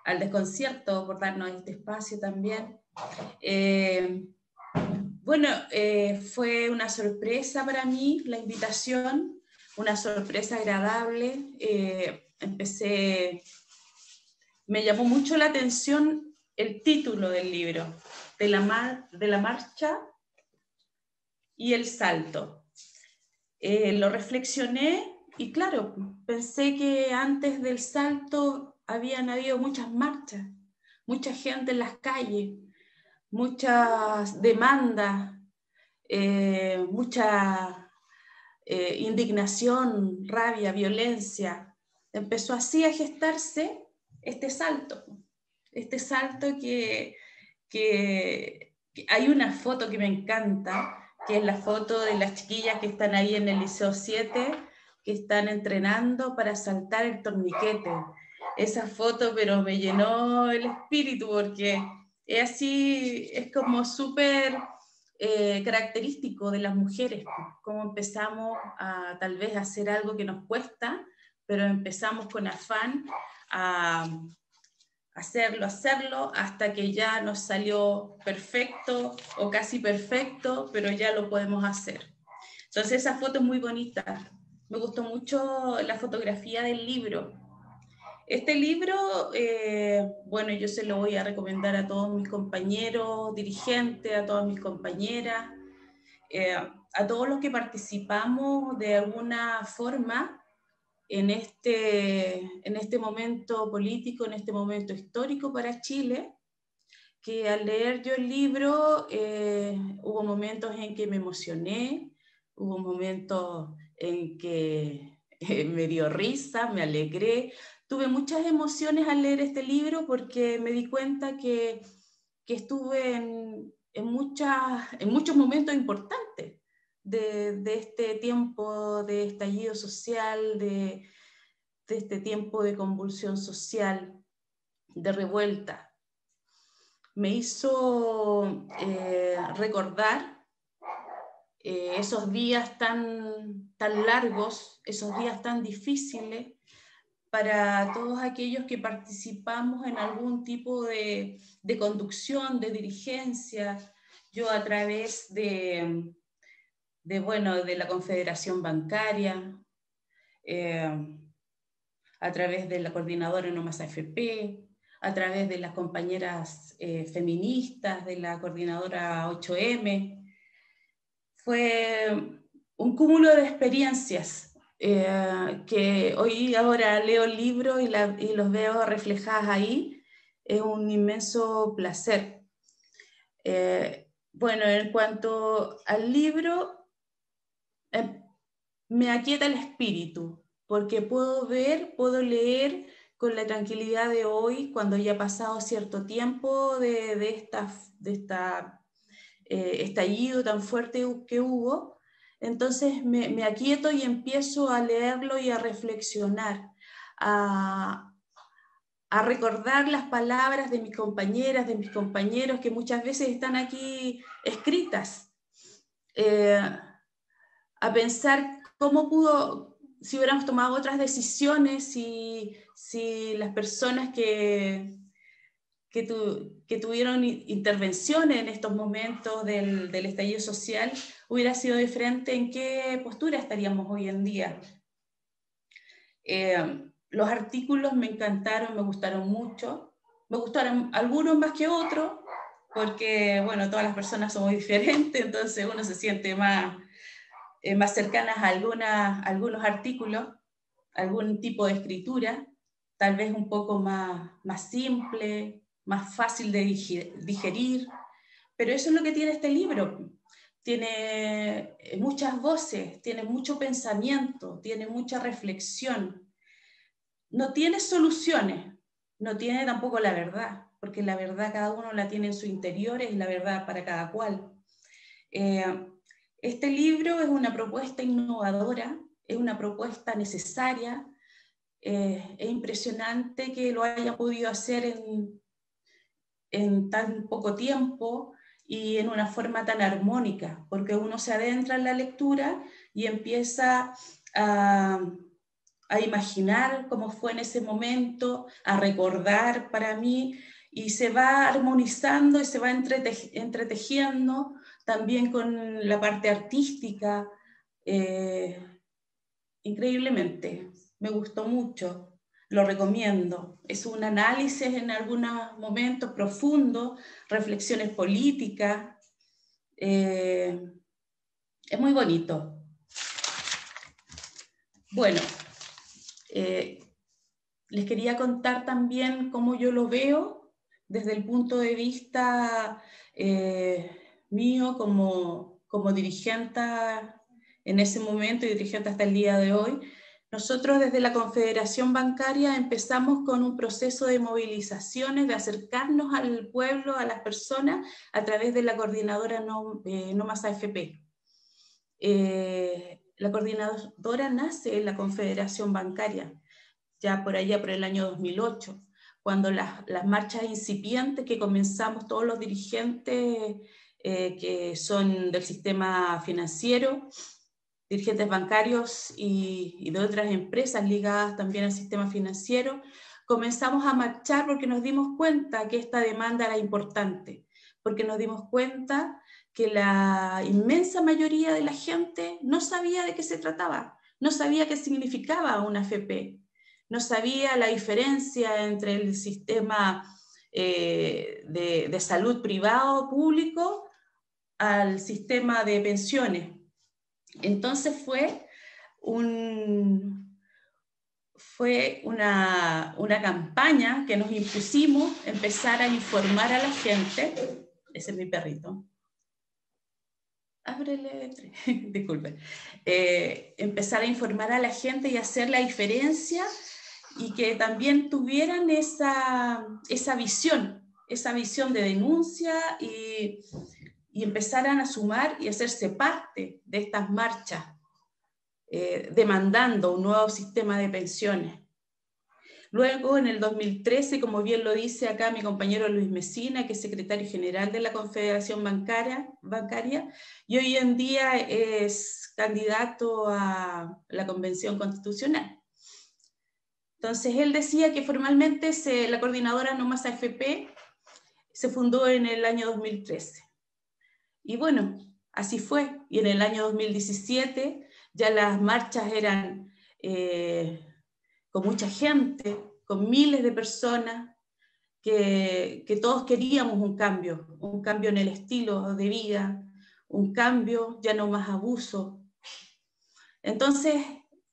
al Desconcierto por darnos este espacio también. Bueno, fue una sorpresa para mí la invitación, una sorpresa agradable. Me llamó mucho la atención el título del libro, de la marcha y el salto. Lo reflexioné y claro, pensé que antes del salto habían habido muchas marchas, mucha gente en las calles, muchas demandas, mucha indignación, rabia, violencia. Empezó así a gestarse este salto que hay una foto que me encanta, que es la foto de las chiquillas que están ahí en el Liceo 7, que están entrenando para saltar el torniquete. Esa foto, pero me llenó el espíritu, porque es así, es como súper característico de las mujeres, cómo empezamos a tal vez hacer algo que nos cuesta, pero empezamos con afán a hacerlo, hasta que ya nos salió perfecto o casi perfecto, pero ya lo podemos hacer. Entonces esa foto es muy bonita. Me gustó mucho la fotografía del libro. Este libro, bueno, yo se lo voy a recomendar a todos mis compañeros dirigentes, a todas mis compañeras, a todos los que participamos de alguna forma en este momento político, en este momento histórico para Chile, que al leer yo el libro hubo momentos en que me emocioné, hubo momentos en que me dio risa, me alegré. Tuve muchas emociones al leer este libro porque me di cuenta que estuve en muchos momentos importantes de este tiempo de estallido social, de este tiempo de convulsión social, de revuelta. Me hizo recordar esos días tan largos, esos días tan difíciles para todos aquellos que participamos en algún tipo de conducción, de dirigencia. Yo a través de la Confederación Bancaria, a través de la coordinadora No Más AFP, a través de las compañeras feministas, de la coordinadora 8M. Fue un cúmulo de experiencias que hoy ahora leo el libro y los veo reflejadas ahí. Es un inmenso placer. Bueno, en cuanto al libro, me aquieta el espíritu, porque puedo leer con la tranquilidad de hoy, cuando ya ha pasado cierto tiempo de estallido tan fuerte que hubo. Entonces me aquieto y empiezo a leerlo y a reflexionar, a recordar las palabras de mis compañeras, de mis compañeros, que muchas veces están aquí escritas, a pensar cómo pudo, si hubiéramos tomado otras decisiones, si las personas que tuvieron intervenciones en estos momentos del estallido social hubiera sido diferente, ¿en qué postura estaríamos hoy en día? Los artículos me encantaron, me gustaron mucho. Me gustaron algunos más que otros, porque, bueno, todas las personas somos diferentes, entonces uno se siente más cercanas a algunos artículos, algún tipo de escritura, tal vez un poco más simple, más fácil de digerir, pero eso es lo que tiene este libro. Tiene muchas voces, tiene mucho pensamiento, tiene mucha reflexión. No tiene soluciones, no tiene tampoco la verdad, porque la verdad cada uno la tiene en su interior, es la verdad para cada cual. Este libro es una propuesta innovadora, es una propuesta necesaria. Es impresionante que lo haya podido hacer en tan poco tiempo y en una forma tan armónica, porque uno se adentra en la lectura y empieza a imaginar cómo fue en ese momento, a recordar para mí, y se va armonizando y se va entretejiendo también con la parte artística, increíblemente. Me gustó mucho, lo recomiendo. Es un análisis en algunos momentos profundo, reflexiones políticas. Es muy bonito. Bueno, les quería contar también cómo yo lo veo desde el punto de vista mío como dirigente en ese momento y dirigente hasta el día de hoy. Nosotros desde la Confederación Bancaria empezamos con un proceso de movilizaciones, de acercarnos al pueblo, a las personas, a través de la coordinadora No Más AFP. La coordinadora nace en la Confederación Bancaria, ya por allá por el año 2008, cuando las marchas incipientes que comenzamos todos los dirigentes que son del sistema financiero, dirigentes bancarios y de otras empresas ligadas también al sistema financiero, comenzamos a marchar porque nos dimos cuenta que esta demanda era importante, porque nos dimos cuenta que la inmensa mayoría de la gente no sabía de qué se trataba, no sabía qué significaba una AFP, no sabía la diferencia entre el sistema de salud privado público al sistema de pensiones. Entonces fue una campaña que nos impusimos, empezar a informar a la gente. Ese es mi perrito. Ábrele, disculpen. Empezar a informar a la gente y hacer la diferencia y que también tuvieran esa visión de denuncia y empezaran a sumar y hacerse parte de estas marchas, demandando un nuevo sistema de pensiones. Luego, en el 2013, como bien lo dice acá mi compañero Luis Mesina, que es secretario general de la Confederación Bancaria, y hoy en día es candidato a la Convención Constitucional. Entonces, él decía que formalmente la coordinadora No Más AFP se fundó en el año 2013. Y bueno, así fue. Y en el año 2017 ya las marchas eran con mucha gente, con miles de personas, que todos queríamos un cambio en el estilo de vida, un cambio, ya no más abuso. Entonces,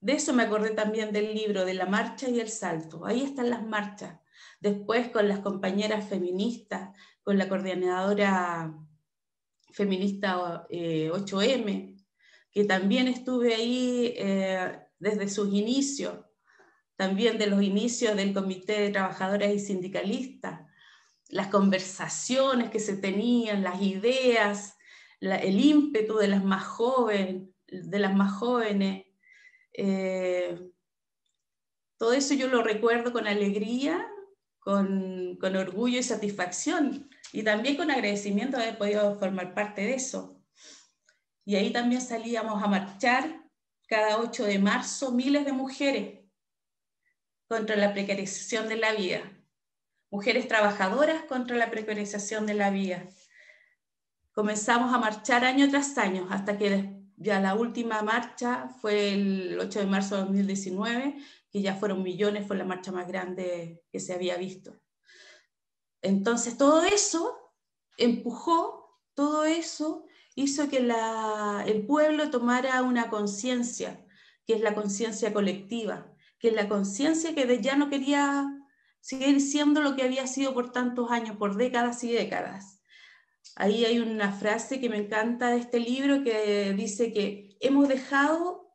de eso me acordé también del libro, de la marcha y el salto. Ahí están las marchas. Después con las compañeras feministas, con la coordinadora feminista 8M, que también estuve ahí desde sus inicios, también de los inicios del Comité de Trabajadoras y Sindicalistas, las conversaciones que se tenían, las ideas, el ímpetu de las más jóvenes, todo eso yo lo recuerdo con alegría, con orgullo y satisfacción, y también con agradecimiento de haber podido formar parte de eso. Y ahí también salíamos a marchar cada 8 de marzo miles de mujeres contra la precarización de la vida, mujeres trabajadoras contra la precarización de la vida. Comenzamos a marchar año tras año, hasta que ya la última marcha fue el 8 de marzo de 2019, que ya fueron millones, fue la marcha más grande que se había visto. Entonces todo eso empujó, todo eso hizo que el pueblo tomara una conciencia, que es la conciencia colectiva, que es la conciencia que ya no quería seguir siendo lo que había sido por tantos años, por décadas y décadas. Ahí hay una frase que me encanta de este libro que dice que hemos dejado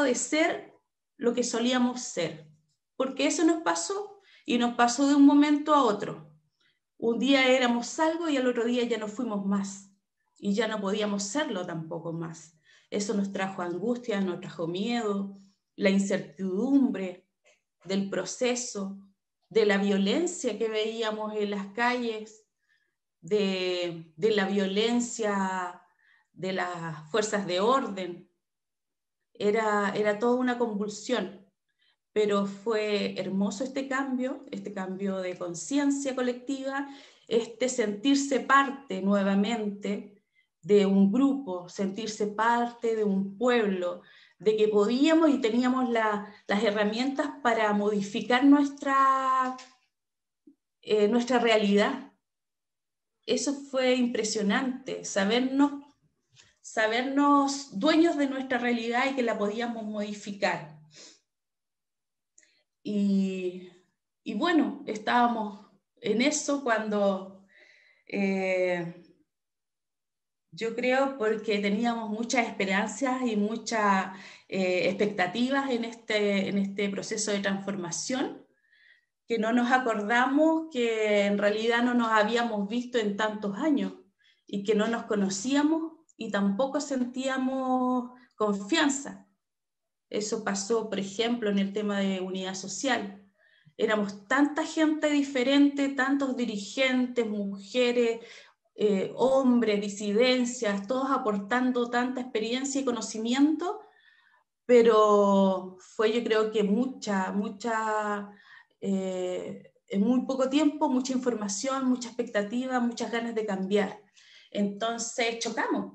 de ser lo que solíamos ser, porque eso nos pasó y nos pasó de un momento a otro. Un día éramos algo y al otro día ya no fuimos más. y ya no podíamos serlo tampoco más. Eso nos trajo angustia, nos trajo miedo, la incertidumbre del proceso, de la violencia que veíamos en las calles, de la violencia de las fuerzas de orden. Era toda una convulsión, pero fue hermoso este cambio de conciencia colectiva, sentirse parte nuevamente de un grupo, sentirse parte de un pueblo, de que podíamos y teníamos las herramientas para modificar nuestra realidad. Eso fue impresionante, sabernos dueños de nuestra realidad y que la podíamos modificar. Y bueno, estábamos en eso cuando yo creo porque teníamos muchas esperanzas y muchas expectativas en este proceso de transformación, que no nos acordamos que en realidad no nos habíamos visto en tantos años y que no nos conocíamos y tampoco sentíamos confianza. Eso pasó, por ejemplo, en el tema de unidad social. Éramos tanta gente diferente, tantos dirigentes, mujeres, hombres, disidencias, todos aportando tanta experiencia y conocimiento, pero fue, yo creo que en muy poco tiempo, mucha información, mucha expectativa, muchas ganas de cambiar. Entonces chocamos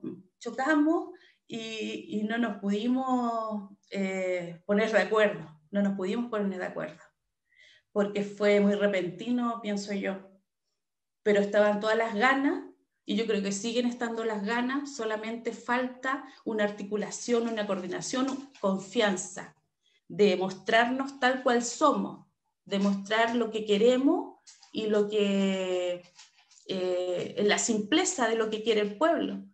y no nos pudimos poner de acuerdo, porque fue muy repentino, pienso yo, pero estaban todas las ganas, y yo creo que siguen estando las ganas, solamente falta una articulación, una coordinación, confianza, de mostrarnos tal cual somos, de mostrar lo que queremos y lo que, la simpleza de lo que quiere el pueblo,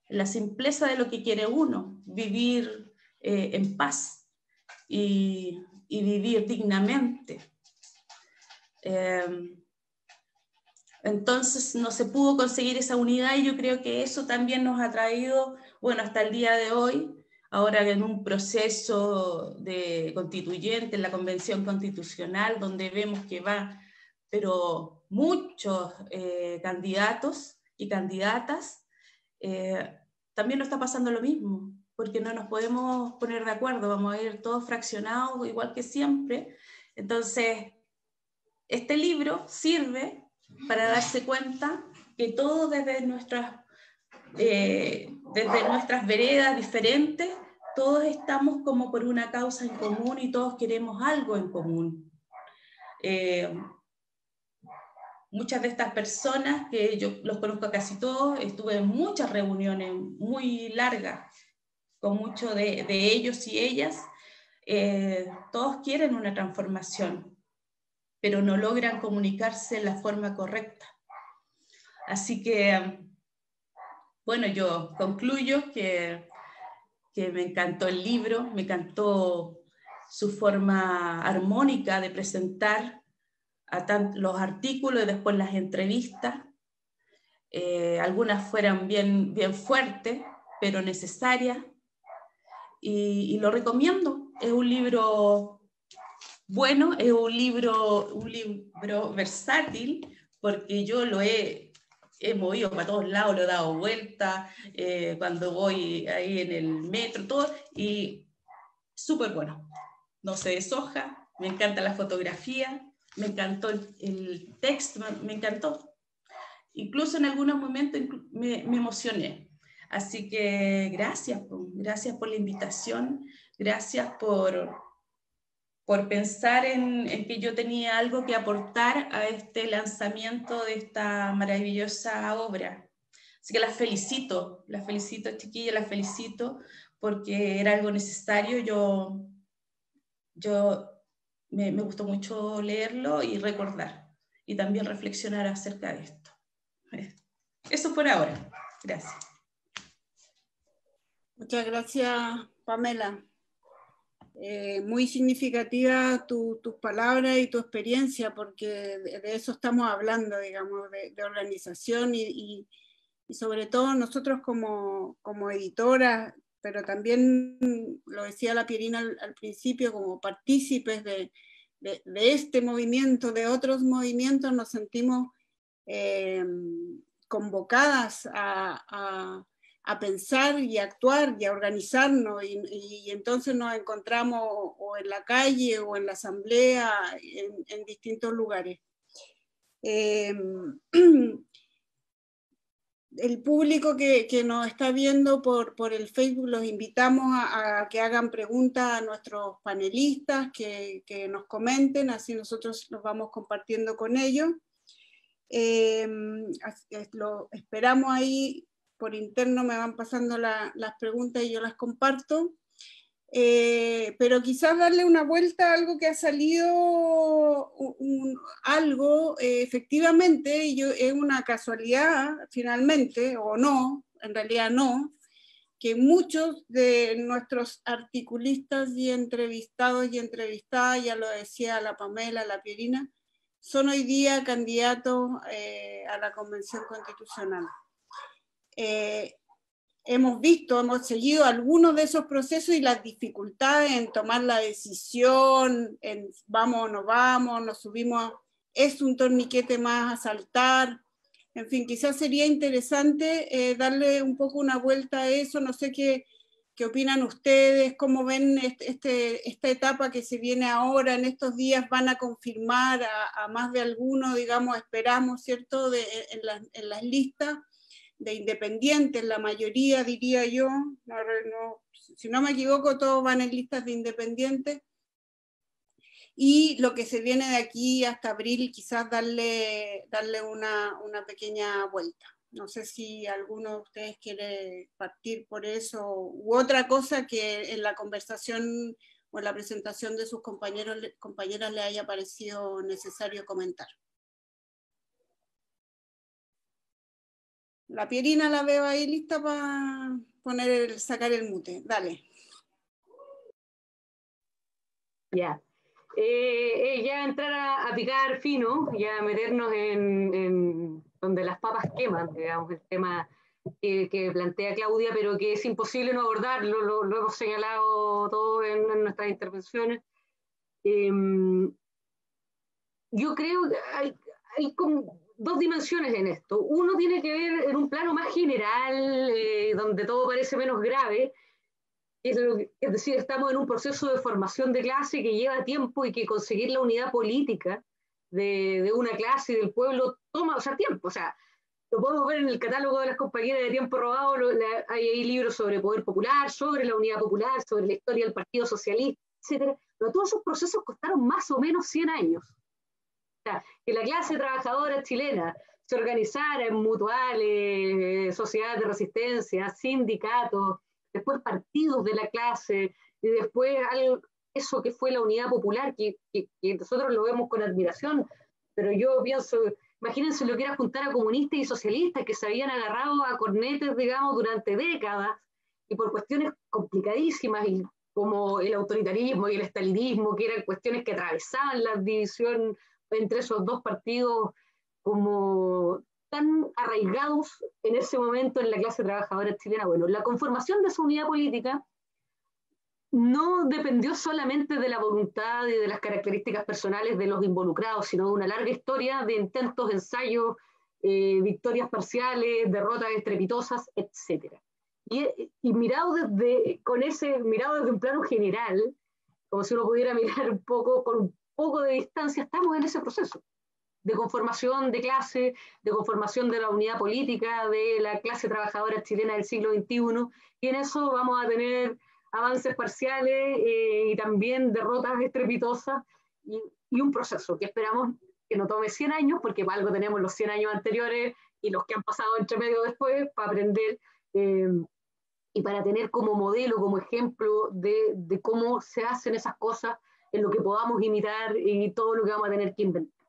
la simpleza de lo que quiere uno, vivir en paz y vivir dignamente. Entonces no se pudo conseguir esa unidad y yo creo que eso también nos ha traído, bueno, hasta el día de hoy, ahora en un proceso de constituyente, en la Convención Constitucional, donde vemos que va, pero muchos candidatos y candidatas, también nos está pasando lo mismo, porque no nos podemos poner de acuerdo, vamos a ir todos fraccionados, igual que siempre. Entonces, este libro sirve para darse cuenta que todos desde nuestras veredas diferentes, todos estamos como por una causa en común y todos queremos algo en común. Muchas de estas personas, que yo los conozco a casi todos, estuve en muchas reuniones muy largas con muchos de ellos y ellas, todos quieren una transformación, pero no logran comunicarse en la forma correcta. Así que, bueno, yo concluyo que me encantó el libro, me encantó su forma armónica de presentar los artículos y después las entrevistas. Algunas fueron bien fuertes, pero necesarias, y lo recomiendo. Es un libro bueno, es un libro versátil, porque yo lo he movido para todos lados, lo he dado vuelta, cuando voy ahí en el metro, todo, y súper bueno. No se deshoja, me encanta la fotografía, me encantó el texto, me encantó. Incluso en algunos momentos me emocioné. Así que gracias por la invitación, gracias por pensar en que yo tenía algo que aportar a este lanzamiento de esta maravillosa obra. Así que las felicito, chiquillas, las felicito, porque era algo necesario. Me gustó mucho leerlo y recordar, y también reflexionar acerca de esto. Eso por ahora. Gracias. Muchas gracias, Pamela. Muy significativa tus palabras y tu experiencia, porque de eso estamos hablando, digamos, de organización y y sobre todo nosotros como editoras, pero también, lo decía la Pierina al principio, como partícipes de este movimiento, de otros movimientos, nos sentimos convocadas a pensar y a actuar y a organizarnos, y entonces nos encontramos o en la calle o en la asamblea, en distintos lugares. El público que nos está viendo por el Facebook, los invitamos a que hagan preguntas a nuestros panelistas, que nos comenten, así nosotros los vamos compartiendo con ellos. Lo esperamos ahí, por interno me van pasando las preguntas y yo las comparto. Pero quizás darle una vuelta a algo que ha salido, efectivamente, y es una casualidad finalmente, o no, en realidad no, que muchos de nuestros articulistas y entrevistados y entrevistadas, ya lo decía la Pamela, la Pierina, son hoy día candidatos a la Convención Constitucional. Hemos seguido algunos de esos procesos y las dificultades en tomar la decisión, en vamos o no vamos, nos subimos, es un torniquete más a saltar. En fin, quizás sería interesante darle un poco una vuelta a eso. No sé qué opinan ustedes, cómo ven esta etapa que se viene ahora, en estos días van a confirmar a más de alguno, digamos, esperamos, ¿cierto?, en las listas de independientes, la mayoría, diría yo, si no me equivoco, todos van en listas de independientes, y lo que se viene de aquí hasta abril, quizás darle una pequeña vuelta. No sé si alguno de ustedes quiere partir por eso, u otra cosa que en la conversación o en la presentación de sus compañeras le haya parecido necesario comentar. La Pierina la veo ahí lista para sacar el mute. Dale. Ya. Ya entrar a picar fino, ya meternos en donde las papas queman, digamos, el tema que plantea Claudia, pero que es imposible no abordarlo, lo hemos señalado todos en nuestras intervenciones. Yo creo que hay como dos dimensiones en esto. Uno tiene que ver en un plano más general, donde todo parece menos grave, es decir, estamos en un proceso de formación de clase que lleva tiempo y que conseguir la unidad política de una clase y del pueblo toma, o sea, tiempo. O sea, lo podemos ver en el catálogo de las compañeras de Tiempo Robado, hay libros sobre poder popular, sobre la unidad popular, sobre la historia del Partido Socialista, etc. Pero todos esos procesos costaron más o menos 100 años. O sea, que la clase trabajadora chilena se organizara en mutuales, sociedades de resistencia, sindicatos, después partidos de la clase, y después eso que fue la unidad popular, que nosotros lo vemos con admiración, pero yo pienso, imagínense lo que era juntar a comunistas y socialistas que se habían agarrado a cornetes, digamos, durante décadas, y por cuestiones complicadísimas, y como el autoritarismo y el estalinismo, que eran cuestiones que atravesaban la división entre esos dos partidos, como tan arraigados en ese momento en la clase trabajadora chilena. Bueno, la conformación de su unidad política no dependió solamente de la voluntad y de las características personales de los involucrados, sino de una larga historia de intentos, ensayos, victorias parciales, derrotas estrepitosas, etc. Y mirado desde un plano general, como si uno pudiera mirar un poco, con un poco de distancia, estamos en ese proceso de conformación de clase, de conformación de la unidad política de la clase trabajadora chilena del siglo XXI, y en eso vamos a tener avances parciales y también derrotas estrepitosas, y un proceso que esperamos que no tome 100 años, porque para algo tenemos los 100 años anteriores y los que han pasado entre medio después, para aprender y para tener como modelo, como ejemplo de cómo se hacen esas cosas, en lo que podamos imitar y todo lo que vamos a tener que inventar.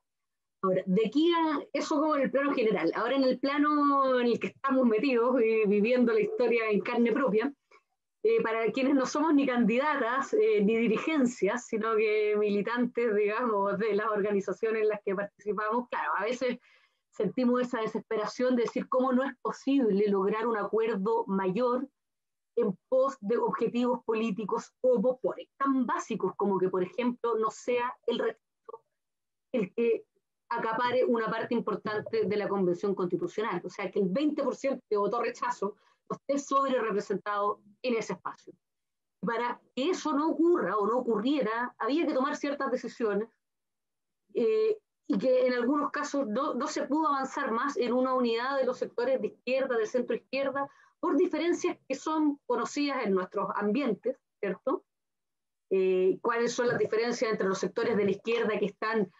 Ahora, de aquí a eso como en el plano general. Ahora en el plano en el que estamos metidos, viviendo la historia en carne propia, para quienes no somos ni candidatas ni dirigencias, sino que militantes, digamos, de las organizaciones en las que participamos, claro, a veces sentimos esa desesperación de decir cómo no es posible lograr un acuerdo mayor en pos de objetivos políticos como tan básicos como que, por ejemplo, no sea el rechazo el que acapare una parte importante de la Convención Constitucional. O sea, que el 20% que votó rechazo esté sobre representado en ese espacio. Para que eso no ocurra o no ocurriera, había que tomar ciertas decisiones y que en algunos casos no se pudo avanzar más en una unidad de los sectores de izquierda, de centro izquierda, por diferencias que son conocidas en nuestros ambientes, ¿cierto? ¿Cuáles son las diferencias entre los sectores de la izquierda que están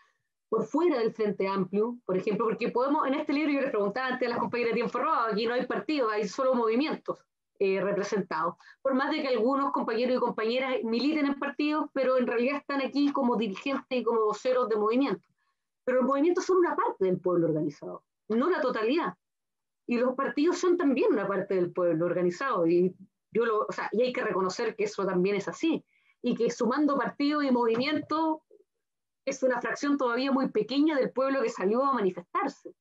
por fuera del Frente Amplio, por ejemplo? Porque podemos, en este libro yo les preguntaba antes a las compañeras de Tiempo Robado, aquí no hay partidos, hay solo movimientos representados, por más de que algunos compañeros y compañeras militen en partidos, pero en realidad están aquí como dirigentes y como voceros de movimientos. Pero los movimientos son una parte del pueblo organizado, no la totalidad. Y los partidos son también una parte del pueblo organizado, y hay que reconocer que eso también es así, y que sumando partidos y movimientos es una fracción todavía muy pequeña del pueblo que salió a manifestarse.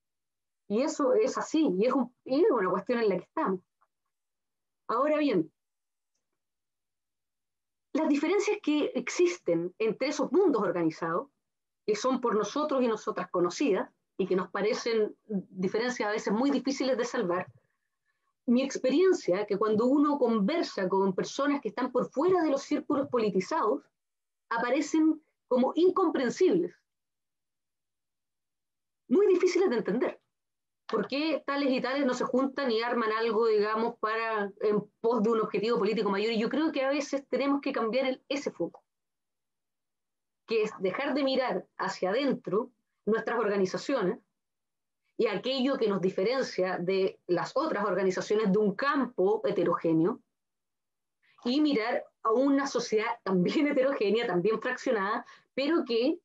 Y eso es así, y es una cuestión en la que estamos. Ahora bien, las diferencias que existen entre esos mundos organizados, que son por nosotros y nosotras conocidas, y que nos parecen diferencias a veces muy difíciles de salvar, mi experiencia, que cuando uno conversa con personas que están por fuera de los círculos politizados, aparecen como incomprensibles, muy difíciles de entender. ¿Por qué tales y tales no se juntan y arman algo, digamos, en pos de un objetivo político mayor? Y yo creo que a veces tenemos que cambiar ese foco, que es dejar de mirar hacia adentro nuestras organizaciones y aquello que nos diferencia de las otras organizaciones de un campo heterogéneo, y mirar a una sociedad también heterogénea, también fraccionada, pero que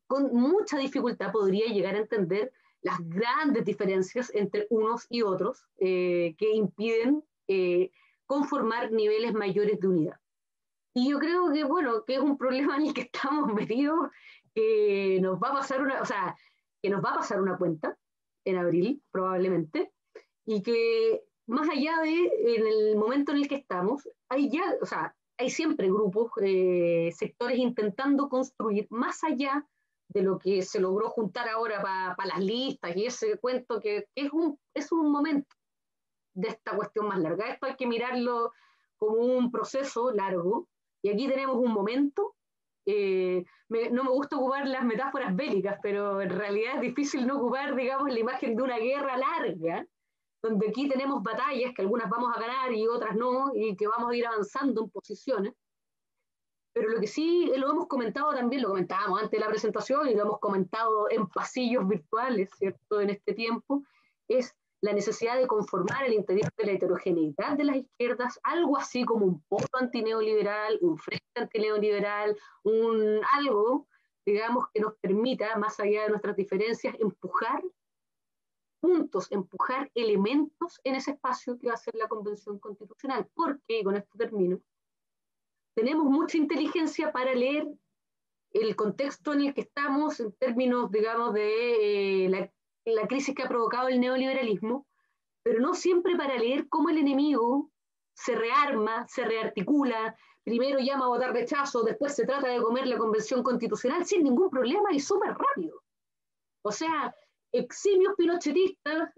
con mucha dificultad podría llegar a entender las grandes diferencias entre unos y otros que impiden conformar niveles mayores de unidad. Y yo creo que, bueno, que es un problema en el que estamos metidos, que nos va a pasar una cuenta en abril, probablemente, y que más allá en el momento en el que estamos, hay siempre grupos, sectores intentando construir más allá de lo que se logró juntar ahora para las listas y ese cuento que es un momento de esta cuestión más larga. Esto hay que mirarlo como un proceso largo, y aquí tenemos un momento. No me gusta ocupar las metáforas bélicas, pero en realidad es difícil no ocupar, digamos, la imagen de una guerra larga, donde aquí tenemos batallas que algunas vamos a ganar y otras no, y que vamos a ir avanzando en posiciones. Pero lo que sí lo hemos comentado también, lo comentábamos antes de la presentación y lo hemos comentado en pasillos virtuales, ¿cierto?, en este tiempo, es la necesidad de conformar al interior de la heterogeneidad de las izquierdas algo así como un polo antineoliberal, un frente antineoliberal, algo, digamos, que nos permita, más allá de nuestras diferencias, empujar puntos, empujar elementos en ese espacio que va a ser la Convención Constitucional. Porque, y con esto termino, tenemos mucha inteligencia para leer el contexto en el que estamos en términos, digamos, de la crisis que ha provocado el neoliberalismo, pero no siempre para leer cómo el enemigo se rearma, se rearticula, primero llama a votar rechazo, después se trata de comer la Convención Constitucional sin ningún problema y súper rápido. O sea, eximios pinochetistas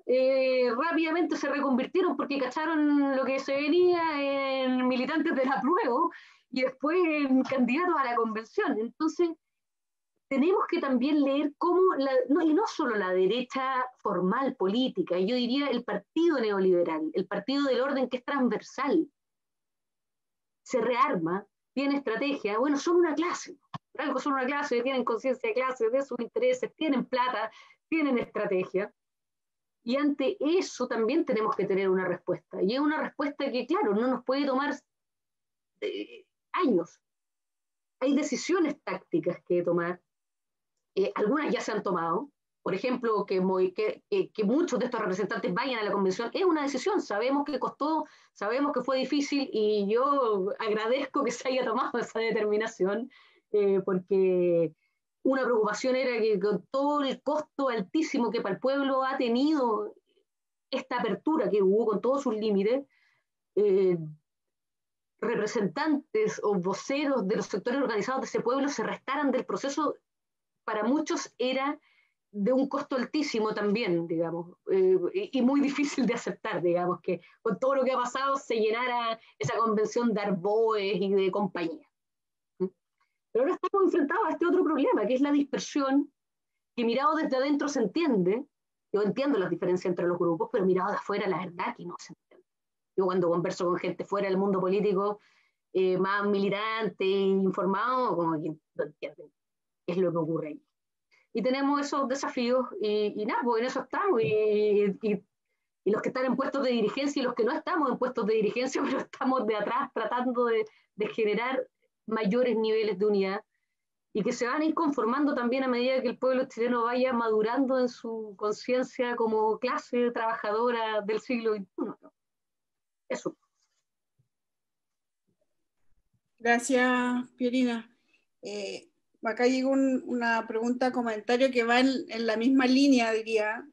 rápidamente se reconvirtieron porque cacharon lo que se venía en militantes del apruebo y después en candidatos a la convención. Entonces, tenemos que también leer cómo, y no solo la derecha formal política, yo diría el partido neoliberal, el partido del orden que es transversal, se rearma, tiene estrategia, bueno, son una clase, por algo son una clase, tienen conciencia de clase, de sus intereses, tienen plata, tienen estrategia, y ante eso también tenemos que tener una respuesta, y es una respuesta que, claro, no nos puede tomar años. Hay decisiones tácticas que tomar, algunas ya se han tomado, por ejemplo, que muchos de estos representantes vayan a la convención, es una decisión, sabemos que costó, sabemos que fue difícil, y yo agradezco que se haya tomado esa determinación, porque una preocupación era que con todo el costo altísimo que para el pueblo ha tenido esta apertura que hubo con todos sus límites, representantes o voceros de los sectores organizados de ese pueblo se restaran del proceso, para muchos era de un costo altísimo también, digamos, y muy difícil de aceptar, digamos, que con todo lo que ha pasado se llenara esa convención de Arboes y de compañía. Pero ahora estamos enfrentados a este otro problema, que es la dispersión, que mirado desde adentro se entiende. Yo entiendo las diferencias entre los grupos, pero mirado de afuera la verdad que no se entiende. Yo cuando converso con gente fuera del mundo político, más militante, informado, como que no entienden qué es lo que ocurre ahí. Y tenemos esos desafíos y nada, pues en eso estamos. Y los que están en puestos de dirigencia y los que no estamos en puestos de dirigencia, pero estamos de atrás tratando de generar mayores niveles de unidad y que se van a ir conformando también a medida que el pueblo chileno vaya madurando en su conciencia como clase trabajadora del siglo XXI. Eso. Gracias, Pierina. Acá llegó una pregunta, comentario que va en la misma línea, diría.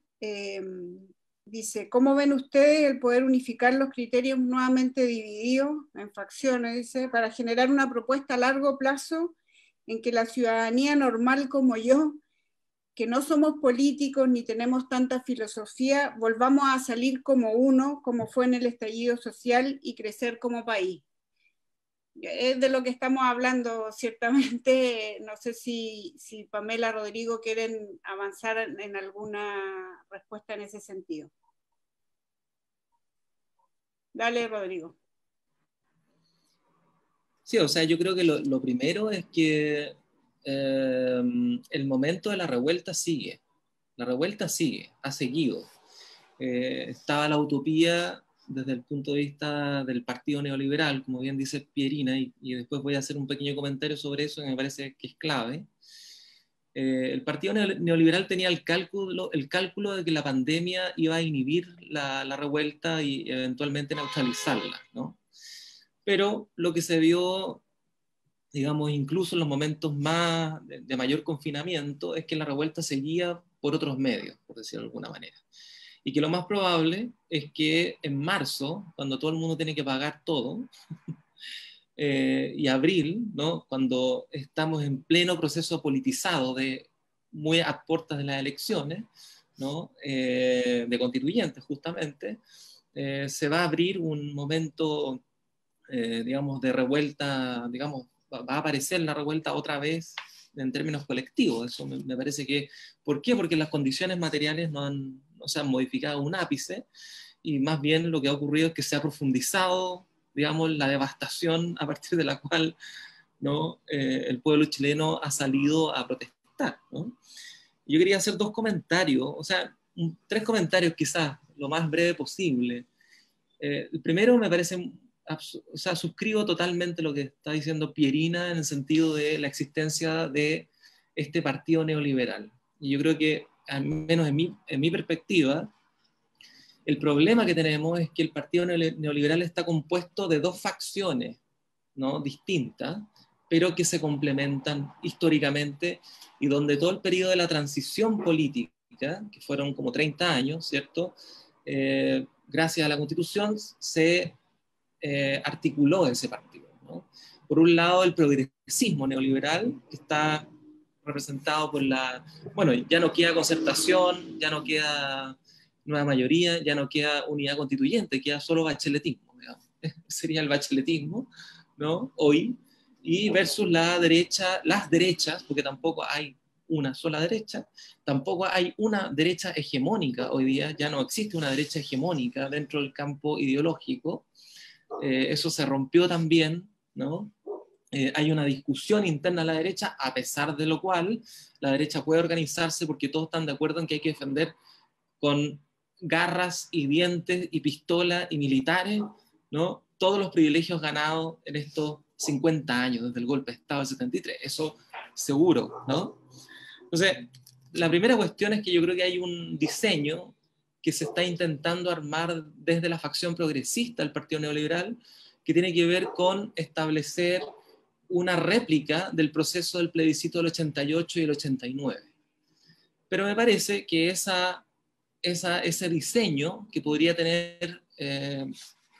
Dice, ¿cómo ven ustedes el poder unificar los criterios nuevamente divididos en facciones, dice, para generar una propuesta a largo plazo en que la ciudadanía normal como yo, que no somos políticos ni tenemos tanta filosofía, volvamos a salir como uno, como fue en el estallido social, y crecer como país? Es de lo que estamos hablando, ciertamente. No sé si Pamela, Rodrigo quieren avanzar en alguna respuesta en ese sentido. Dale, Rodrigo. Sí, o sea, yo creo que lo primero es que el momento de la revuelta sigue. La revuelta sigue, ha seguido. Estaba la utopía desde el punto de vista del partido neoliberal, como bien dice Pierina, y después voy a hacer un pequeño comentario sobre eso que me parece que es clave. El partido neoliberal tenía el cálculo de que la pandemia iba a inhibir la revuelta y eventualmente neutralizarla, ¿no? Pero lo que se vio, digamos, incluso en los momentos más de mayor confinamiento, es que la revuelta seguía por otros medios, por decirlo de alguna manera. Y que lo más probable es que en marzo, cuando todo el mundo tiene que pagar todo, y abril, ¿no? Cuando estamos en pleno proceso politizado, muy a puertas de las elecciones, ¿no? De constituyentes justamente, se va a abrir un momento, digamos, de revuelta, digamos, va a aparecer la revuelta otra vez en términos colectivos. Eso me parece que, ¿por qué? Porque las condiciones materiales no se han modificado un ápice, y más bien lo que ha ocurrido es que se ha profundizado, digamos, la devastación a partir de la cual, ¿no? El pueblo chileno ha salido a protestar, ¿no? Yo quería hacer dos comentarios, o sea, tres comentarios quizás, lo más breve posible. El primero me parece, o sea, suscribo totalmente lo que está diciendo Pierina en el sentido de la existencia de este partido neoliberal. Y yo creo que, al menos en mi perspectiva, el problema que tenemos es que el partido neoliberal está compuesto de dos facciones, ¿no? Distintas, pero que se complementan históricamente, y donde todo el periodo de la transición política, que fueron como 30 años, ¿cierto? Gracias a la Constitución se articuló ese partido, ¿no? Por un lado, el progresismo neoliberal, que está representado por bueno, ya no queda concertación, ya no queda nueva mayoría, ya no queda unidad constituyente, queda solo bacheletismo, digamos. Sería el bacheletismo, ¿no? Hoy, y versus las derechas, porque tampoco hay una sola derecha, tampoco hay una derecha hegemónica hoy día, ya no existe una derecha hegemónica dentro del campo ideológico. Eso se rompió también, ¿no? Hay una discusión interna a la derecha, a pesar de lo cual la derecha puede organizarse porque todos están de acuerdo en que hay que defender con garras y dientes y pistolas y militares, ¿no? Todos los privilegios ganados en estos 50 años, desde el golpe de Estado del 73, eso seguro, ¿no? Entonces, la primera cuestión es que yo creo que hay un diseño que se está intentando armar desde la facción progresista del Partido Neoliberal, que tiene que ver con establecer una réplica del proceso del plebiscito del 88 y el 89. Pero me parece que ese diseño que podría tener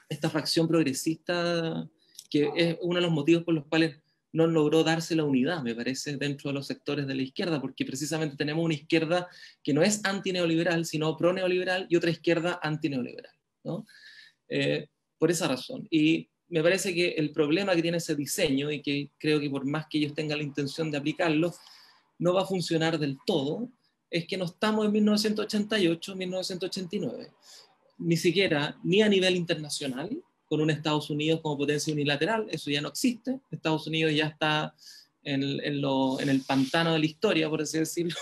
esta facción progresista, que es uno de los motivos por los cuales no logró darse la unidad, me parece, dentro de los sectores de la izquierda, porque precisamente tenemos una izquierda que no es antineoliberal, sino pro-neoliberal, y otra izquierda antineoliberal, ¿no? Por esa razón. Y me parece que el problema que tiene ese diseño, y que creo que por más que ellos tengan la intención de aplicarlo, no va a funcionar del todo, es que no estamos en 1988, 1989, ni siquiera, ni a nivel internacional, con un Estados Unidos como potencia unilateral, eso ya no existe. Estados Unidos ya está en el pantano de la historia, por así decirlo.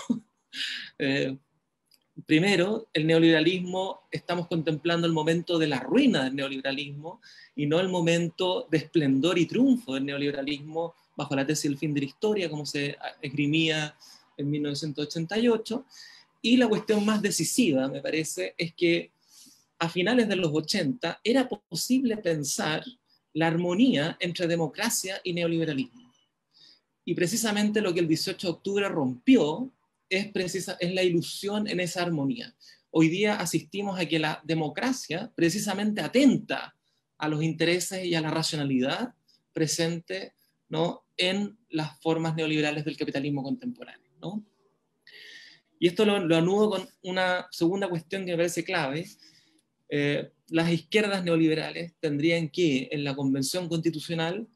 Primero, el neoliberalismo, estamos contemplando el momento de la ruina del neoliberalismo y no el momento de esplendor y triunfo del neoliberalismo bajo la tesis del fin de la historia, como se esgrimía en 1988. Y la cuestión más decisiva, me parece, es que a finales de los 80 era posible pensar la armonía entre democracia y neoliberalismo. Y precisamente lo que el 18 de octubre rompió es la ilusión en esa armonía. Hoy día asistimos a que la democracia precisamente atenta a los intereses y a la racionalidad presente, ¿no?, en las formas neoliberales del capitalismo contemporáneo, ¿no? Y esto lo anudo con una segunda cuestión que me parece clave. Las izquierdas neoliberales tendrían que, en la Convención Constitucional,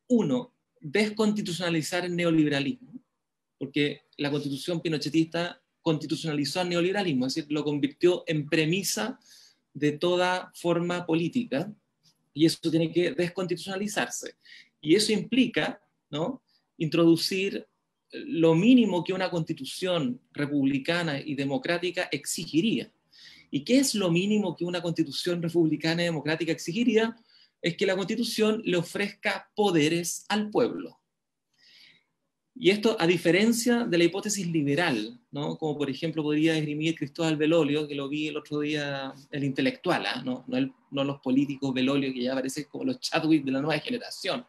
uno, desconstitucionalizar el neoliberalismo, porque la Constitución pinochetista constitucionalizó el neoliberalismo, es decir, lo convirtió en premisa de toda forma política, y eso tiene que desconstitucionalizarse. Y eso implica, ¿no?, introducir lo mínimo que una constitución republicana y democrática exigiría. ¿Y qué es lo mínimo que una constitución republicana y democrática exigiría? Es que la constitución le ofrezca poderes al pueblo. Y esto a diferencia de la hipótesis liberal, ¿no?, como por ejemplo podría esgrimir Cristóbal Belolio, que lo vi el otro día, el intelectual, ¿no? No los políticos Belolio, que ya parecen como los Chadwick de la nueva generación.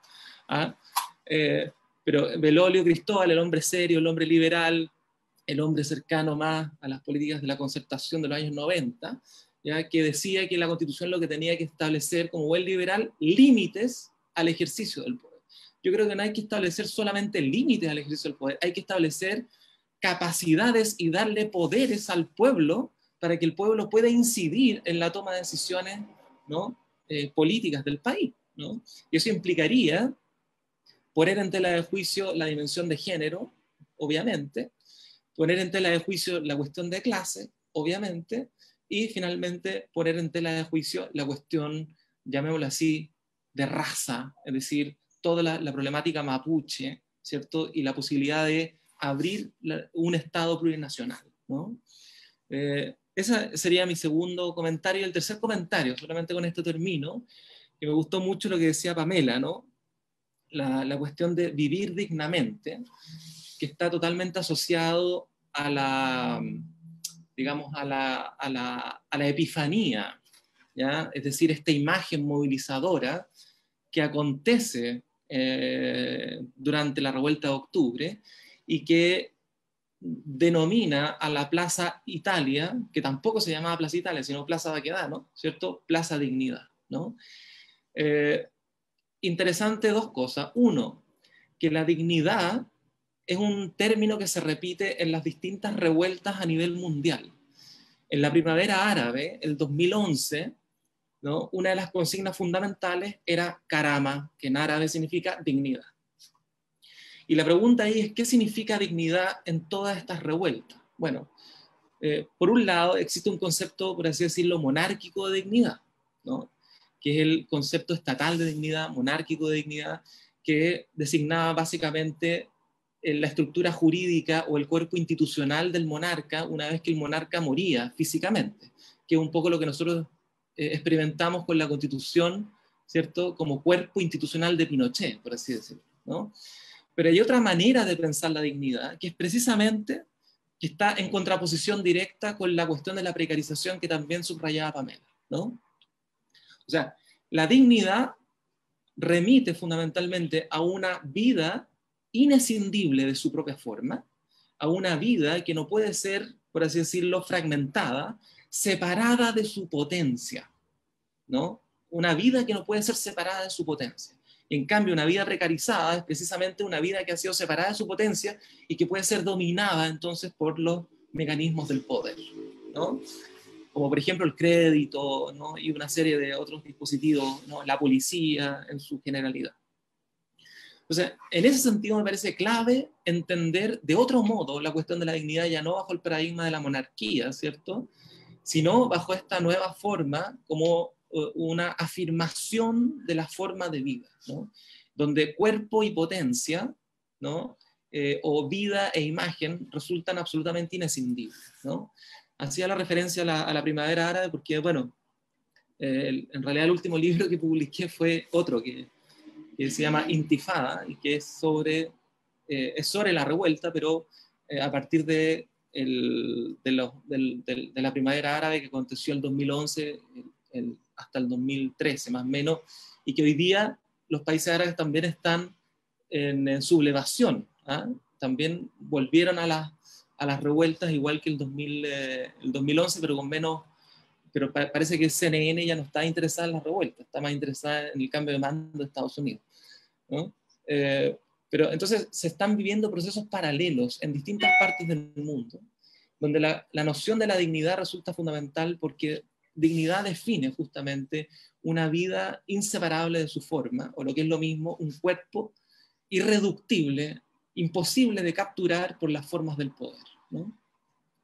Pero Belolio, Cristóbal, el hombre serio, el hombre liberal, el hombre cercano más a las políticas de la concertación de los años 90, ¿ya?, que decía que la Constitución lo que tenía que establecer como buen liberal, límites al ejercicio del poder. Yo creo que no hay que establecer solamente límites al ejercicio del poder, hay que establecer capacidades y darle poderes al pueblo para que el pueblo pueda incidir en la toma de decisiones, ¿no?, políticas del país, ¿no? Y eso implicaría poner en tela de juicio la dimensión de género, obviamente, poner en tela de juicio la cuestión de clase, obviamente, y finalmente poner en tela de juicio la cuestión, llamémoslo así, de raza, es decir, toda la problemática mapuche, ¿cierto?, y la posibilidad de abrir un Estado plurinacional, ¿no? Ese sería mi segundo comentario. Y el tercer comentario, solamente con esto termino, que me gustó mucho lo que decía Pamela, ¿no?, la cuestión de vivir dignamente, que está totalmente asociado a la, digamos, a la epifanía, ¿ya? Es decir, esta imagen movilizadora que acontece durante la Revuelta de Octubre y que denomina a la Plaza Italia, que tampoco se llamaba Plaza Italia, sino Plaza Baquedano, ¿cierto?, Plaza Dignidad, ¿no? Interesante dos cosas. Uno, que la dignidad es un término que se repite en las distintas revueltas a nivel mundial. En la primavera árabe, el 2011, ¿no?, una de las consignas fundamentales era karama, que en árabe significa dignidad. Y la pregunta ahí es, ¿qué significa dignidad en todas estas revueltas? Bueno, por un lado existe un concepto, por así decirlo, monárquico de dignidad, ¿no?, que es el concepto estatal de dignidad, monárquico de dignidad, que designaba básicamente la estructura jurídica o el cuerpo institucional del monarca una vez que el monarca moría físicamente, que es un poco lo que nosotros experimentamos con la Constitución, ¿cierto?, como cuerpo institucional de Pinochet, por así decirlo, ¿no? Pero hay otra manera de pensar la dignidad, que es precisamente que está en contraposición directa con la cuestión de la precarización que también subrayaba Pamela, ¿no? O sea, la dignidad remite fundamentalmente a una vida inescindible de su propia forma, a una vida que no puede ser, por así decirlo, fragmentada, separada de su potencia, ¿no? Una vida que no puede ser separada de su potencia. En cambio, una vida precarizada es precisamente una vida que ha sido separada de su potencia y que puede ser dominada entonces por los mecanismos del poder, ¿no? Como por ejemplo el crédito, ¿no? Y una serie de otros dispositivos, ¿no? La policía en su generalidad. Entonces, en ese sentido me parece clave entender de otro modo la cuestión de la dignidad, ya no bajo el paradigma de la monarquía, ¿cierto?, sino bajo esta nueva forma como una afirmación de la forma de vida, ¿no?, donde cuerpo y potencia, ¿no?, o vida e imagen resultan absolutamente inescindibles, ¿no? Hacía la referencia a la primavera árabe porque, bueno, en realidad el último libro que publiqué fue otro que se llama Intifada, y que es sobre la revuelta, pero a partir de la primavera árabe que aconteció el 2011 hasta el 2013, más o menos, y que hoy día los países árabes también están en sublevación, ¿ah? También volvieron a las revueltas, igual que el 2011, pero con menos. Pero parece que el CNN ya no está interesada en las revueltas, está más interesada en el cambio de mando de Estados Unidos, ¿no? Pero entonces se están viviendo procesos paralelos en distintas partes del mundo, donde la noción de la dignidad resulta fundamental porque dignidad define justamente una vida inseparable de su forma, o lo que es lo mismo, un cuerpo irreductible, imposible de capturar por las formas del poder, ¿no?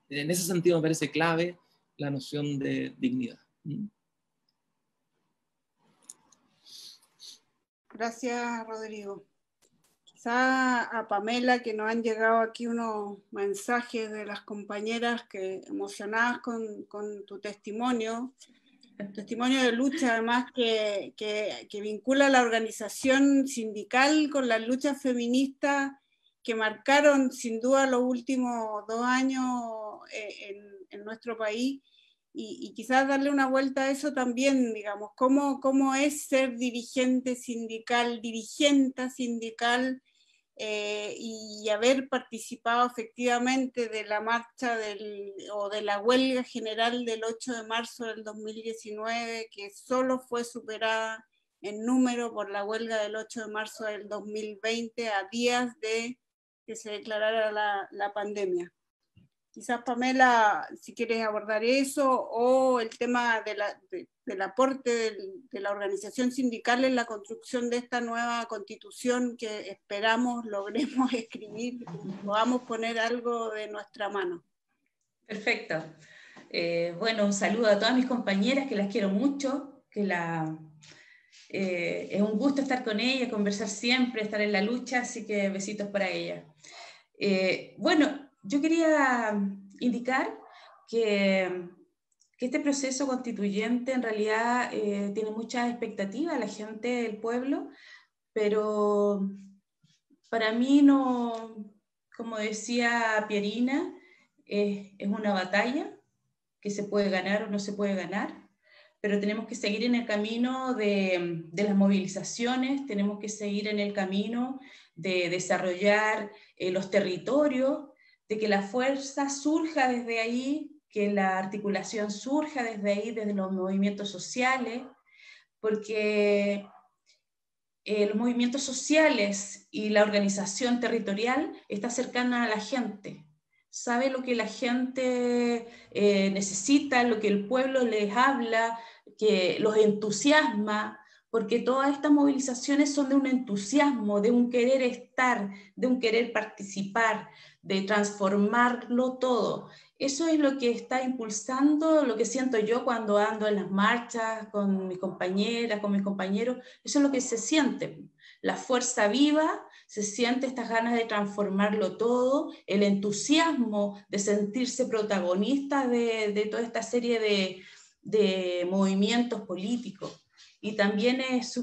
En ese sentido me parece clave la noción de dignidad. Gracias, Rodrigo. Quizá a Pamela, que nos han llegado aquí unos mensajes de las compañeras que emocionadas con tu testimonio de lucha, además que vincula la organización sindical con las luchas feministas que marcaron sin duda los últimos 2 años en nuestro país, y quizás darle una vuelta a eso también, digamos, cómo es ser dirigenta sindical, y haber participado efectivamente de la marcha o de la huelga general del 8 de marzo del 2019, que solo fue superada en número por la huelga del 8 de marzo del 2020, a días de que se declarara la pandemia. Quizás, Pamela, si quieres abordar eso, o el tema del aporte de la organización sindical en la construcción de esta nueva constitución que esperamos logremos escribir, podamos poner algo de nuestra mano. Perfecto. Bueno, un saludo a todas mis compañeras, que las quiero mucho, es un gusto estar con ellas, conversar siempre, estar en la lucha, así que besitos para ellas. Bueno, yo quería indicar que este proceso constituyente en realidad tiene muchas expectativas, la gente del pueblo, pero para mí no, como decía Pierina, es una batalla que se puede ganar o no se puede ganar, pero tenemos que seguir en el camino de las movilizaciones, tenemos que seguir en el camino de desarrollar los territorios, de que la fuerza surja desde ahí, que la articulación surja desde ahí, desde los movimientos sociales, porque los movimientos sociales y la organización territorial está cercana a la gente, sabe lo que la gente necesita, lo que el pueblo les habla, que los entusiasma, porque todas estas movilizaciones son de un entusiasmo, de un querer estar, de un querer participar, de transformarlo todo. Eso es lo que está impulsando, lo que siento yo cuando ando en las marchas con mis compañeras, con mis compañeros. Eso es lo que se siente, la fuerza viva, se siente estas ganas de transformarlo todo, el entusiasmo de sentirse protagonista de toda esta serie de movimientos políticos. Y también es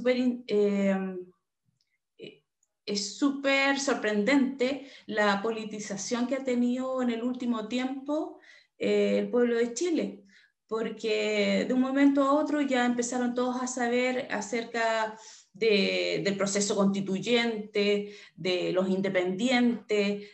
súper sorprendente la politización que ha tenido en el último tiempo el pueblo de Chile, porque de un momento a otro ya empezaron todos a saber acerca del proceso constituyente, de los independientes,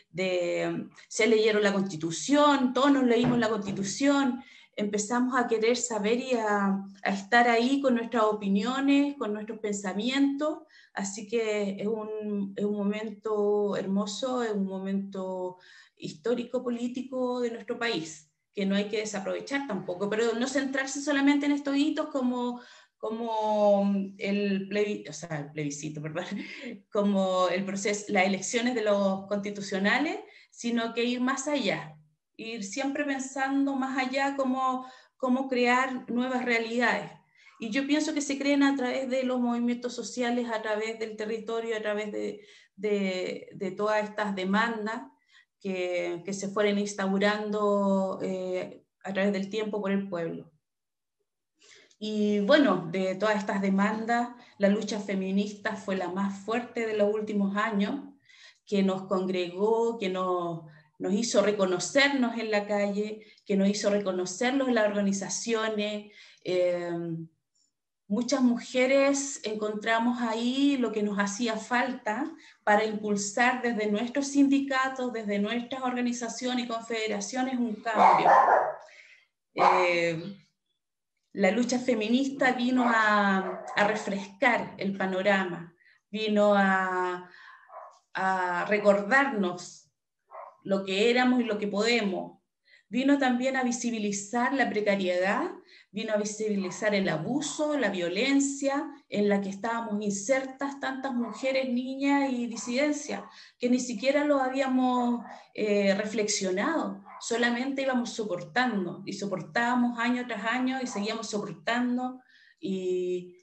se leyeron la Constitución, todos nos leímos la Constitución, empezamos a querer saber y a estar ahí con nuestras opiniones, con nuestros pensamientos, así que es un momento hermoso, es un momento histórico, político de nuestro país, que no hay que desaprovechar tampoco, pero no centrarse solamente en estos hitos como el plebiscito, perdón, como el proceso, las elecciones de los constitucionales, sino que ir más allá, ir siempre pensando más allá cómo crear nuevas realidades. Y yo pienso que se crean a través de los movimientos sociales, a través del territorio, a través de todas estas demandas que se fueron instaurando a través del tiempo por el pueblo. Y bueno, de todas estas demandas, la lucha feminista fue la más fuerte de los últimos años, que nos congregó, que nos hizo reconocernos en la calle, que nos hizo reconocernos en las organizaciones. Muchas mujeres encontramos ahí lo que nos hacía falta para impulsar desde nuestros sindicatos, desde nuestras organizaciones y confederaciones un cambio. La lucha feminista vino a refrescar el panorama, vino a recordarnos lo que éramos y lo que podemos. Vino también a visibilizar la precariedad, vino a visibilizar el abuso, la violencia en la que estábamos insertas tantas mujeres, niñas y disidencias, que ni siquiera lo habíamos reflexionado, solamente íbamos soportando, y soportábamos año tras año, y seguíamos soportando, y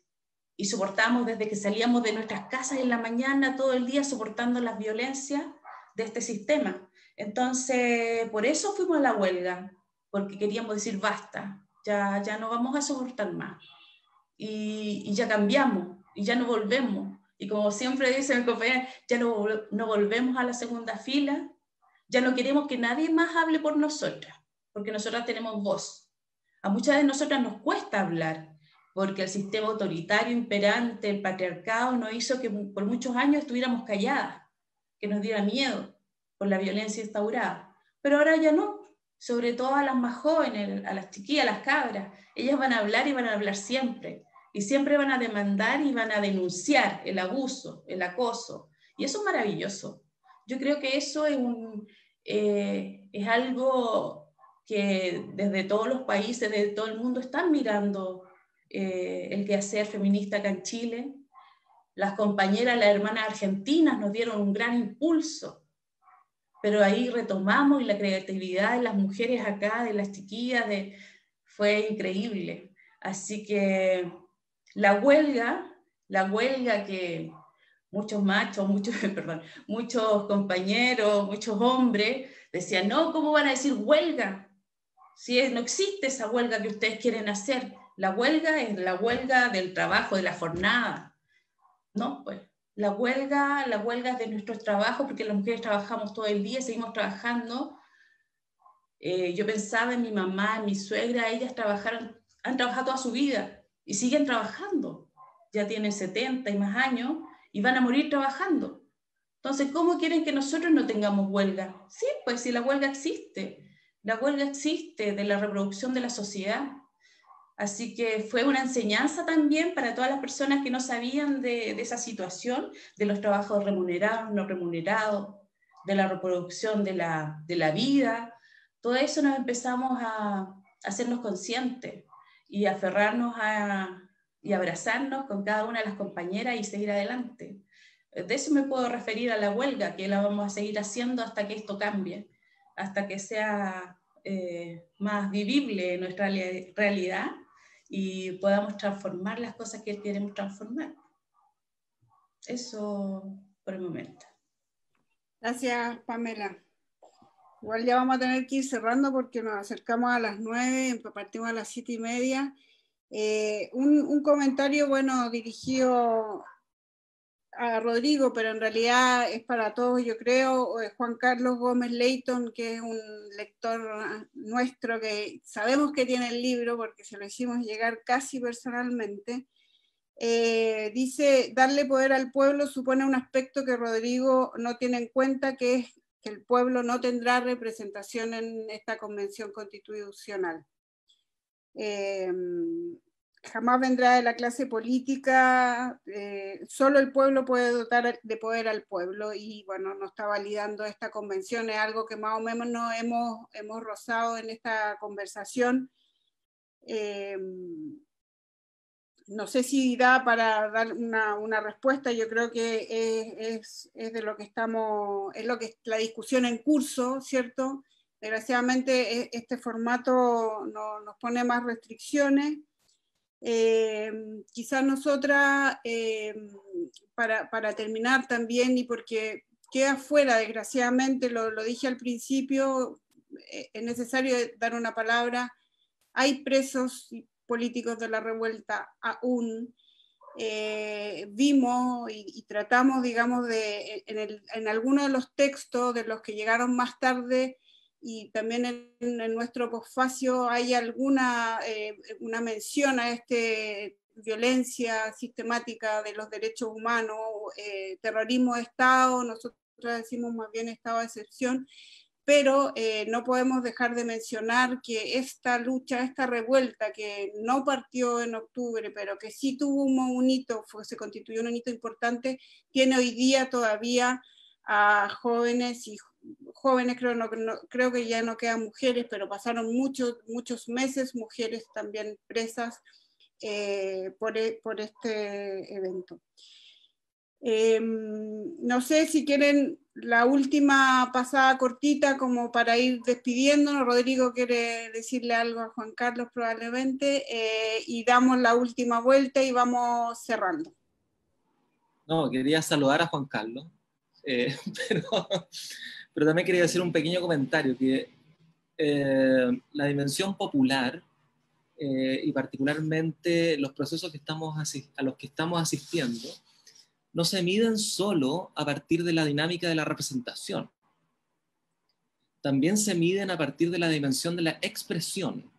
soportábamos desde que salíamos de nuestras casas en la mañana, todo el día soportando las violencias de este sistema. Entonces, por eso fuimos a la huelga, porque queríamos decir basta, ya no vamos a soportar más. Y ya cambiamos, y ya no volvemos. Y como siempre dice mi compañera, ya no volvemos a la segunda fila, ya no queremos que nadie más hable por nosotras, porque nosotras tenemos voz. A muchas de nosotras nos cuesta hablar, porque el sistema autoritario imperante, el patriarcado, nos hizo que por muchos años estuviéramos calladas, que nos diera miedo por la violencia instaurada. Pero ahora ya no, sobre todo a las más jóvenes, a las chiquillas, a las cabras. Ellas van a hablar y van a hablar siempre. Y siempre van a demandar y van a denunciar el abuso, el acoso. Y eso es maravilloso. Yo creo que eso es algo que desde todos los países, desde todo el mundo, están mirando el quehacer feminista acá en Chile. Las compañeras, las hermanas argentinas nos dieron un gran impulso, pero ahí retomamos y la creatividad de las mujeres acá, de las chiquillas, fue increíble. Así que la huelga que muchos machos, muchos compañeros, muchos hombres decían, no, ¿cómo van a decir huelga? Si no existe esa huelga que ustedes quieren hacer. La huelga es la huelga del trabajo, de la jornada. No, pues la huelga es de nuestros trabajos, porque las mujeres trabajamos todo el día, seguimos trabajando. Yo pensaba en mi mamá, en mi suegra, ellas han trabajado toda su vida y siguen trabajando. Ya tienen 70 y más años y van a morir trabajando. Entonces, ¿cómo quieren que nosotros no tengamos huelga? Sí, pues si la huelga existe de la reproducción de la sociedad. Así que fue una enseñanza también para todas las personas que no sabían de esa situación, de los trabajos remunerados, no remunerados, de la reproducción de la vida. Todo eso nos empezamos a hacernos conscientes y aferrarnos y abrazarnos con cada una de las compañeras y seguir adelante. De eso me puedo referir a la huelga, que la vamos a seguir haciendo hasta que esto cambie, hasta que sea más vivible nuestra realidad y podamos transformar las cosas que queremos transformar. Eso por el momento. Gracias, Pamela. Igual ya vamos a tener que ir cerrando porque nos acercamos a las 9, partimos a las 7:30. Un comentario, bueno, dirigido a Rodrigo, pero en realidad es para todos, yo creo, Juan Carlos Gómez Leighton, que es un lector nuestro, que sabemos que tiene el libro porque se lo hicimos llegar casi personalmente. Dice, darle poder al pueblo supone un aspecto que Rodrigo no tiene en cuenta, que es que el pueblo no tendrá representación en esta convención constitucional. Jamás vendrá de la clase política, solo el pueblo puede dotar de poder al pueblo, y bueno, no está validando esta convención, es algo que más o menos no hemos rozado en esta conversación. No sé si da para dar una respuesta, yo creo que es de lo que estamos, es lo que la discusión en curso, ¿cierto? Desgraciadamente este formato nos pone más restricciones. Quizás nosotras, para terminar también, y porque queda fuera, desgraciadamente, lo dije al principio, es necesario dar una palabra, hay presos políticos de la revuelta aún. Vimos y tratamos, digamos, en algunos de los textos de los que llegaron más tarde, y también en nuestro posfacio hay alguna una mención a violencia sistemática de los derechos humanos, terrorismo de Estado, nosotros decimos más bien estado de excepción, pero no podemos dejar de mencionar que esta lucha, esta revuelta que no partió en octubre, pero que sí tuvo un hito, se constituyó un hito importante, tiene hoy día todavía a jóvenes y jóvenes, creo que ya no quedan mujeres, pero pasaron muchos meses mujeres también presas por este evento. No sé si quieren la última pasada cortita como para ir despidiéndonos. Rodrigo quiere decirle algo a Juan Carlos probablemente, y damos la última vuelta y vamos cerrando. No, quería saludar a Juan Carlos, pero también quería hacer un pequeño comentario, que la dimensión popular, y particularmente los procesos a los que estamos asistiendo, no se miden solo a partir de la dinámica de la representación. También se miden a partir de la dimensión de la expresión,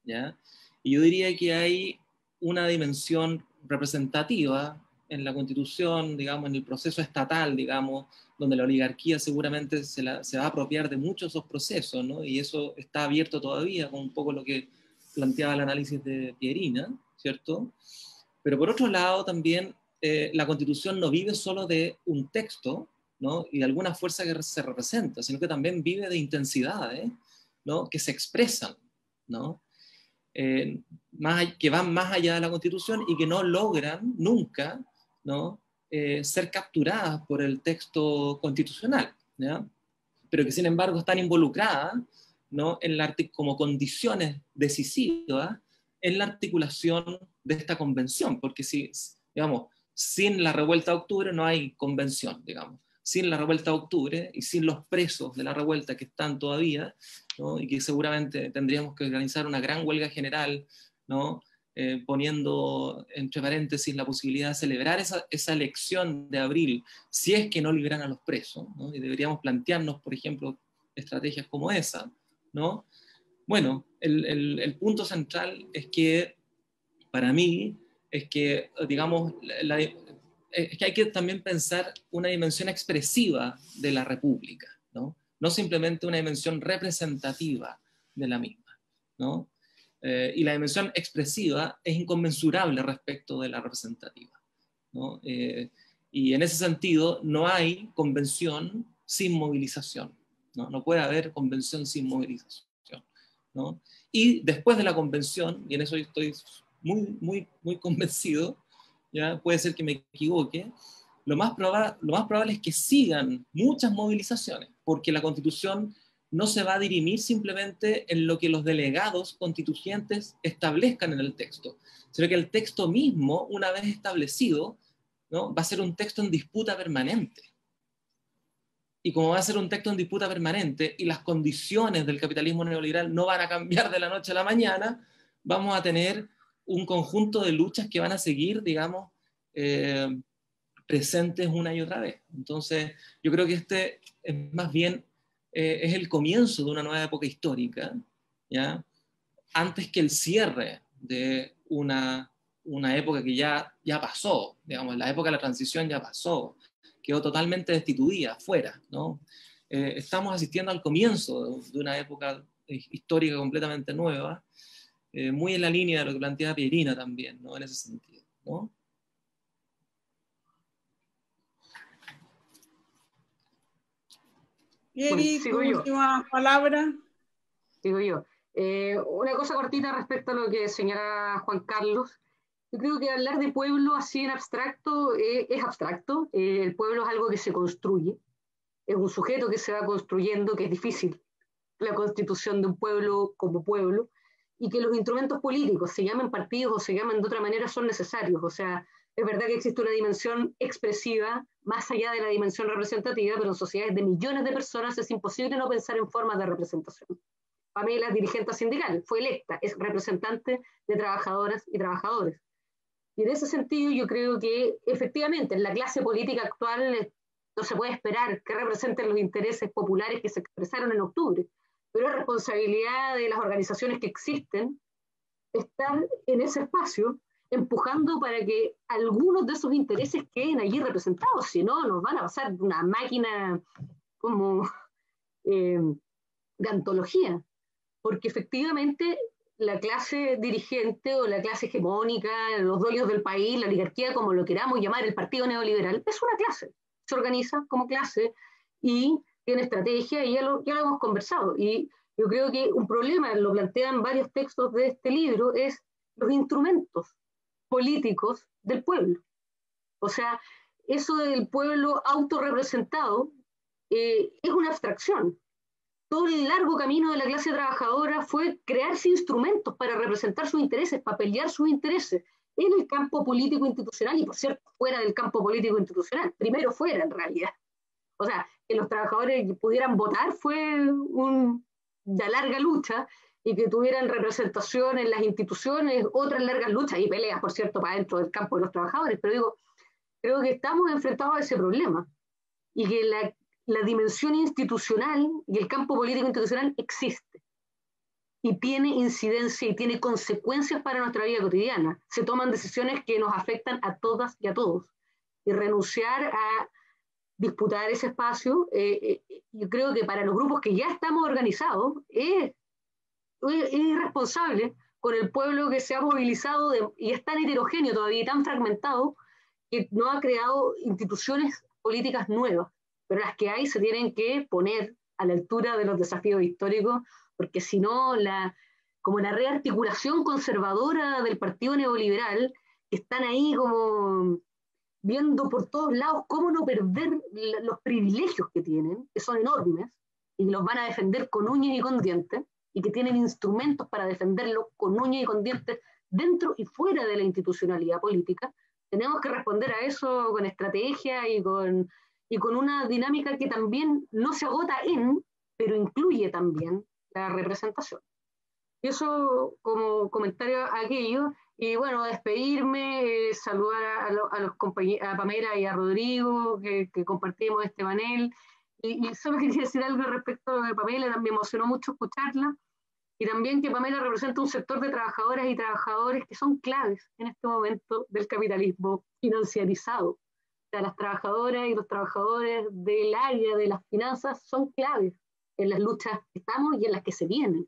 ¿ya? Y yo diría que hay una dimensión representativa en la Constitución, digamos, en el proceso estatal, digamos, donde la oligarquía seguramente se va a apropiar de muchos de esos procesos, ¿no? Y eso está abierto todavía, con un poco lo que planteaba el análisis de Pierina, ¿cierto? Pero por otro lado también la Constitución no vive solo de un texto, ¿no? Y de alguna fuerza que se representa, sino que también vive de intensidades, ¿no? Que se expresan, ¿no? Que van más allá de la Constitución y que no logran nunca, ¿no? Ser capturadas por el texto constitucional, ¿ya? Pero que sin embargo están involucradas, ¿no? Como condiciones decisivas en la articulación de esta convención, porque digamos, sin la revuelta de octubre no hay convención, digamos. Sin la revuelta de octubre y sin los presos de la revuelta que están todavía, ¿no? Y que seguramente tendríamos que organizar una gran huelga general, ¿no? Poniendo entre paréntesis la posibilidad de celebrar esa elección de abril, si es que no liberan a los presos, ¿no? Y deberíamos plantearnos, por ejemplo, estrategias como esa, ¿no? Bueno, el punto central es que, para mí, es que, digamos, es que hay que también pensar una dimensión expresiva de la República, ¿no? No simplemente una dimensión representativa de la misma, ¿no? Y la dimensión expresiva es inconmensurable respecto de la representativa, ¿no? Y en ese sentido no hay convención sin movilización, ¿no? No puede haber convención sin movilización, ¿no? Y después de la convención, y en eso estoy muy convencido, ¿ya? Puede ser que me equivoque, lo más probable es que sigan muchas movilizaciones, porque la Constitución no se va a dirimir simplemente en lo que los delegados constituyentes establezcan en el texto, sino que el texto mismo, una vez establecido, ¿no? Va a ser un texto en disputa permanente. Y como va a ser un texto en disputa permanente y las condiciones del capitalismo neoliberal no van a cambiar de la noche a la mañana, vamos a tener un conjunto de luchas que van a seguir, digamos, presentes una y otra vez. Entonces, yo creo que este es más bien es el comienzo de una nueva época histórica, ¿ya? Antes que el cierre de una época que ya pasó, digamos, la época de la transición ya pasó, quedó totalmente destituida, fuera, ¿no? Estamos asistiendo al comienzo de una época histórica completamente nueva, muy en la línea de lo que planteaba Pierina también, ¿no? En ese sentido, ¿no? Pieri, Sigo tu yo. última palabra. Digo yo. Una cosa cortita respecto a lo que señala Juan Carlos. Yo creo que hablar de pueblo así en abstracto es abstracto. El pueblo es algo que se construye, es un sujeto que se va construyendo, que es difícil la constitución de un pueblo como pueblo, y que los instrumentos políticos, se llamen partidos o se llamen de otra manera, son necesarios. O sea, es verdad que existe una dimensión expresiva más allá de la dimensión representativa, pero en sociedades de millones de personas es imposible no pensar en formas de representación. Pamela es dirigente sindical, fue electa, es representante de trabajadoras y trabajadores. Y en ese sentido yo creo que efectivamente en la clase política actual no se puede esperar que representen los intereses populares que se expresaron en octubre, pero es responsabilidad de las organizaciones que existen estar en ese espacio empujando para que algunos de esos intereses queden allí representados, si no nos van a pasar una máquina como de antología, porque efectivamente la clase dirigente o la clase hegemónica, los dueños del país, la oligarquía, como lo queramos llamar, el partido neoliberal, es una clase, se organiza como clase y tiene estrategia, y ya lo hemos conversado. Y yo creo que un problema, lo plantean varios textos de este libro, es los instrumentos políticos del pueblo. O sea, eso del pueblo autorrepresentado es una abstracción. Todo el largo camino de la clase trabajadora fue crearse instrumentos para representar sus intereses, para pelear sus intereses en el campo político institucional y, por cierto, fuera del campo político institucional. Primero fuera, en realidad. O sea, que los trabajadores pudieran votar fue de larga lucha, y que tuvieran representación en las instituciones, otras largas luchas y peleas, por cierto, para dentro del campo de los trabajadores. Pero digo, creo que estamos enfrentados a ese problema, y que la dimensión institucional y el campo político institucional existe y tiene incidencia y tiene consecuencias para nuestra vida cotidiana. Se toman decisiones que nos afectan a todas y a todos, y renunciar a disputar ese espacio, yo creo que para los grupos que ya estamos organizados es irresponsable con el pueblo que se ha movilizado y es tan heterogéneo todavía y tan fragmentado, que no ha creado instituciones políticas nuevas, pero las que hay se tienen que poner a la altura de los desafíos históricos, porque si no, como la rearticulación conservadora del partido neoliberal, que están ahí como viendo por todos lados cómo no perder los privilegios que tienen, que son enormes, y los van a defender con uñas y con dientes, y que tienen instrumentos para defenderlo con uñas y con dientes dentro y fuera de la institucionalidad política. Tenemos que responder a eso con estrategia y con una dinámica que también no se agota pero incluye también la representación. Y eso como comentario a aquello. Y bueno, despedirme, saludar a los compañeros, a Pamela y a Rodrigo, que compartimos este panel. Y solo quería decir algo respecto a lo de Pamela, me emocionó mucho escucharla. Y también que Pamela representa un sector de trabajadoras y trabajadores que son claves en este momento del capitalismo financiarizado. O sea, las trabajadoras y los trabajadores del área de las finanzas son claves en las luchas que estamos y en las que se vienen.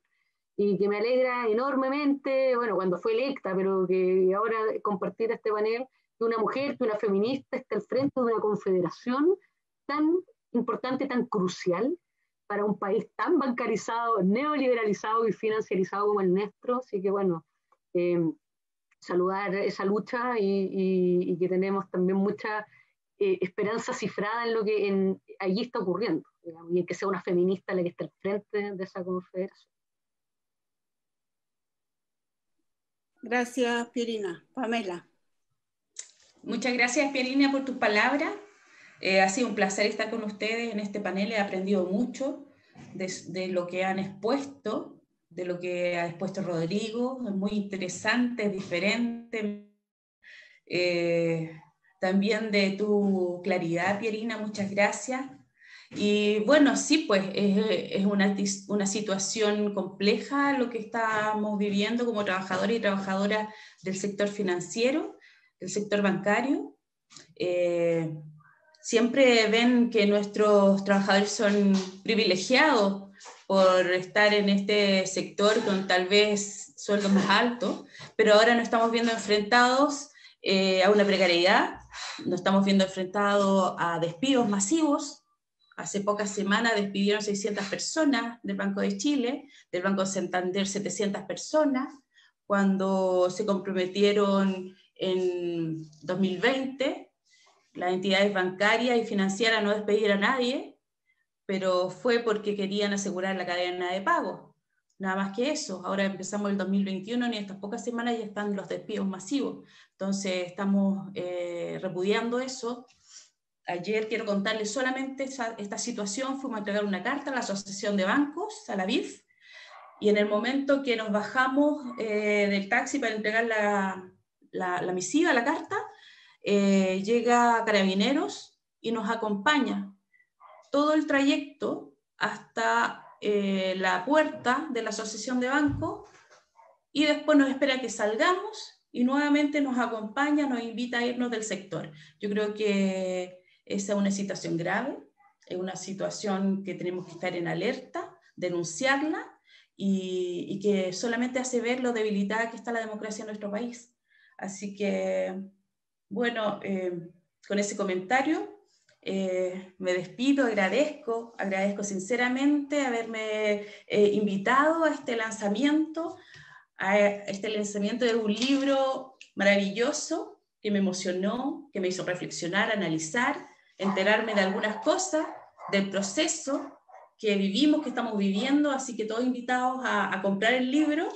Y que me alegra enormemente, bueno, cuando fue electa, pero que ahora compartir este panel, que una mujer, que una feminista esté al frente de una confederación tan importante, tan crucial, para un país tan bancarizado, neoliberalizado y financiarizado como el nuestro. Así que bueno, saludar esa lucha y que tenemos también mucha esperanza cifrada en lo que allí está ocurriendo, digamos, y en que sea una feminista la que esté al frente de esa confederación. Gracias, Pierina. Pamela. Muchas gracias, Pierina, por tus palabras. Ha sido un placer estar con ustedes en este panel. He aprendido mucho de lo que han expuesto, de lo que ha expuesto Rodrigo. Es muy interesante, es diferente. también de tu claridad, Pierina, muchas gracias. Y bueno, sí, pues es una situación compleja lo que estamos viviendo como trabajadores y trabajadoras del sector financiero, del sector bancario. Siempre ven que nuestros trabajadores son privilegiados por estar en este sector con tal vez sueldos más altos, pero ahora nos estamos viendo enfrentados a una precariedad, nos estamos viendo enfrentados a despidos masivos. Hace pocas semanas despidieron 600 personas del Banco de Chile, del Banco Santander 700 personas, cuando se comprometieron en 2020 las entidades bancarias y financieras a no despedir a nadie, pero fue porque querían asegurar la cadena de pago. Nada más que eso. Ahora empezamos el 2021 y en estas pocas semanas ya están los despidos masivos. Entonces estamos repudiando eso. Ayer quiero contarles solamente esta situación. Fuimos a entregar una carta a la Asociación de Bancos, a la BIF, y en el momento que nos bajamos del taxi para entregar la misiva, la carta, llega Carabineros y nos acompaña todo el trayecto hasta la puerta de la Asociación de Bancos, y después nos espera que salgamos y nuevamente nos acompaña, nos invita a irnos del sector. Yo creo que esa es una situación grave, es una situación que tenemos que estar en alerta, denunciarla, y que solamente hace ver lo debilitada que está la democracia en nuestro país. Así que, bueno, con ese comentario me despido, agradezco sinceramente haberme invitado a este lanzamiento de un libro maravilloso que me emocionó, que me hizo reflexionar, analizar, enterarme de algunas cosas del proceso que vivimos, que estamos viviendo, así que todos invitados a comprar el libro.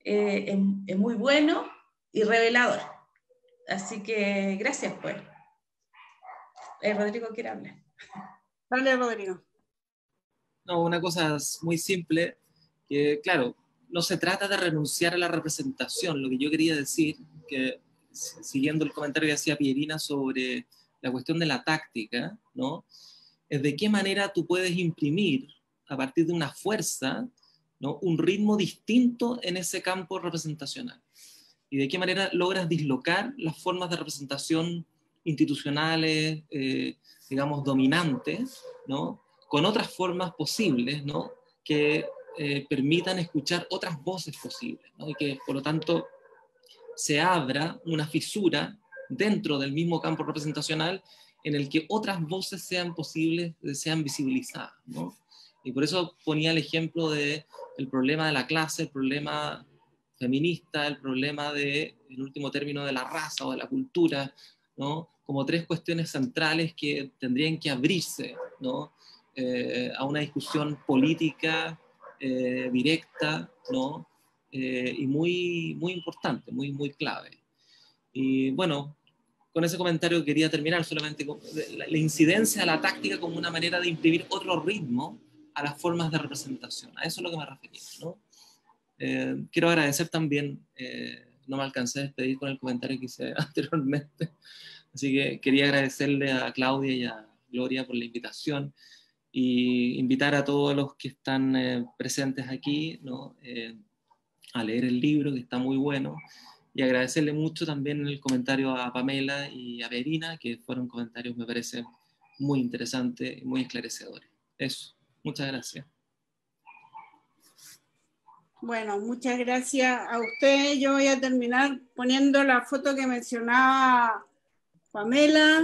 Es muy bueno y revelador. Así que gracias, pues. Rodrigo quiere hablar. Vale, Rodrigo. No, una cosa muy simple, que claro, no se trata de renunciar a la representación. Lo que yo quería decir, que siguiendo el comentario que hacía Pierina sobre la cuestión de la táctica, ¿no? Es de qué manera tú puedes imprimir, a partir de una fuerza, ¿no?, un ritmo distinto en ese campo representacional. Y de qué manera logras dislocar las formas de representación institucionales, digamos, dominantes, ¿no?, con otras formas posibles, ¿no?, que permitan escuchar otras voces posibles, ¿no?, y que, por lo tanto, se abra una fisura dentro del mismo campo representacional en el que otras voces sean posibles, sean visibilizadas, ¿no? Y por eso ponía el ejemplo del problema de la clase, el problema feminista, el problema de, en último término, de la raza o de la cultura, ¿no?, como tres cuestiones centrales que tendrían que abrirse, ¿no?, a una discusión política directa, ¿no?, y muy, muy importante, muy, muy clave. Y bueno, con ese comentario quería terminar solamente con la incidencia de la táctica como una manera de imprimir otro ritmo a las formas de representación. A eso es lo que me refería, ¿no? Quiero agradecer también, no me alcancé a despedir con el comentario que hice anteriormente, así que quería agradecerle a Claudia y a Gloria por la invitación, y invitar a todos los que están presentes aquí, ¿no?, a leer el libro, que está muy bueno, y agradecerle mucho también el comentario a Pamela y a Verina, que fueron comentarios, me parece, muy interesantes y muy esclarecedores. Eso, muchas gracias. Bueno, muchas gracias a usted. Yo voy a terminar poniendo la foto que mencionaba Pamela,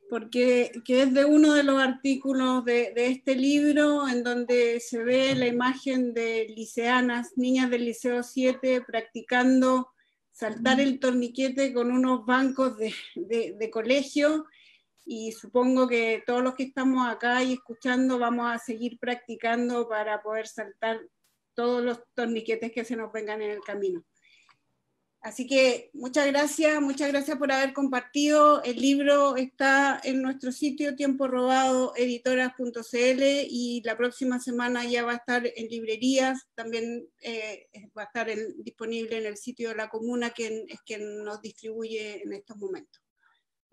porque que es de uno de los artículos de este libro, en donde se ve la imagen de liceanas, niñas del Liceo 7, practicando saltar el torniquete con unos bancos de colegio, y supongo que todos los que estamos acá y escuchando vamos a seguir practicando para poder saltar todos los torniquetes que se nos vengan en el camino. Así que muchas gracias por haber compartido. El libro está en nuestro sitio tiemporrobadoeditoras.cl, y la próxima semana ya va a estar en librerías, también va a estar disponible en el sitio de la comuna, que es quien nos distribuye en estos momentos.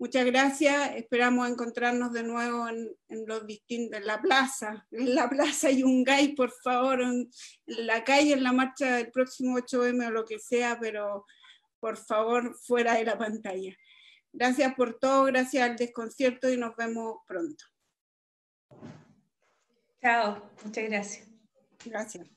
Muchas gracias, esperamos encontrarnos de nuevo en la plaza Yungay, por favor, en la calle, en la marcha del próximo 8M o lo que sea, pero por favor, fuera de la pantalla. Gracias por todo, gracias al desconcierto y nos vemos pronto. Chao, muchas gracias. Gracias.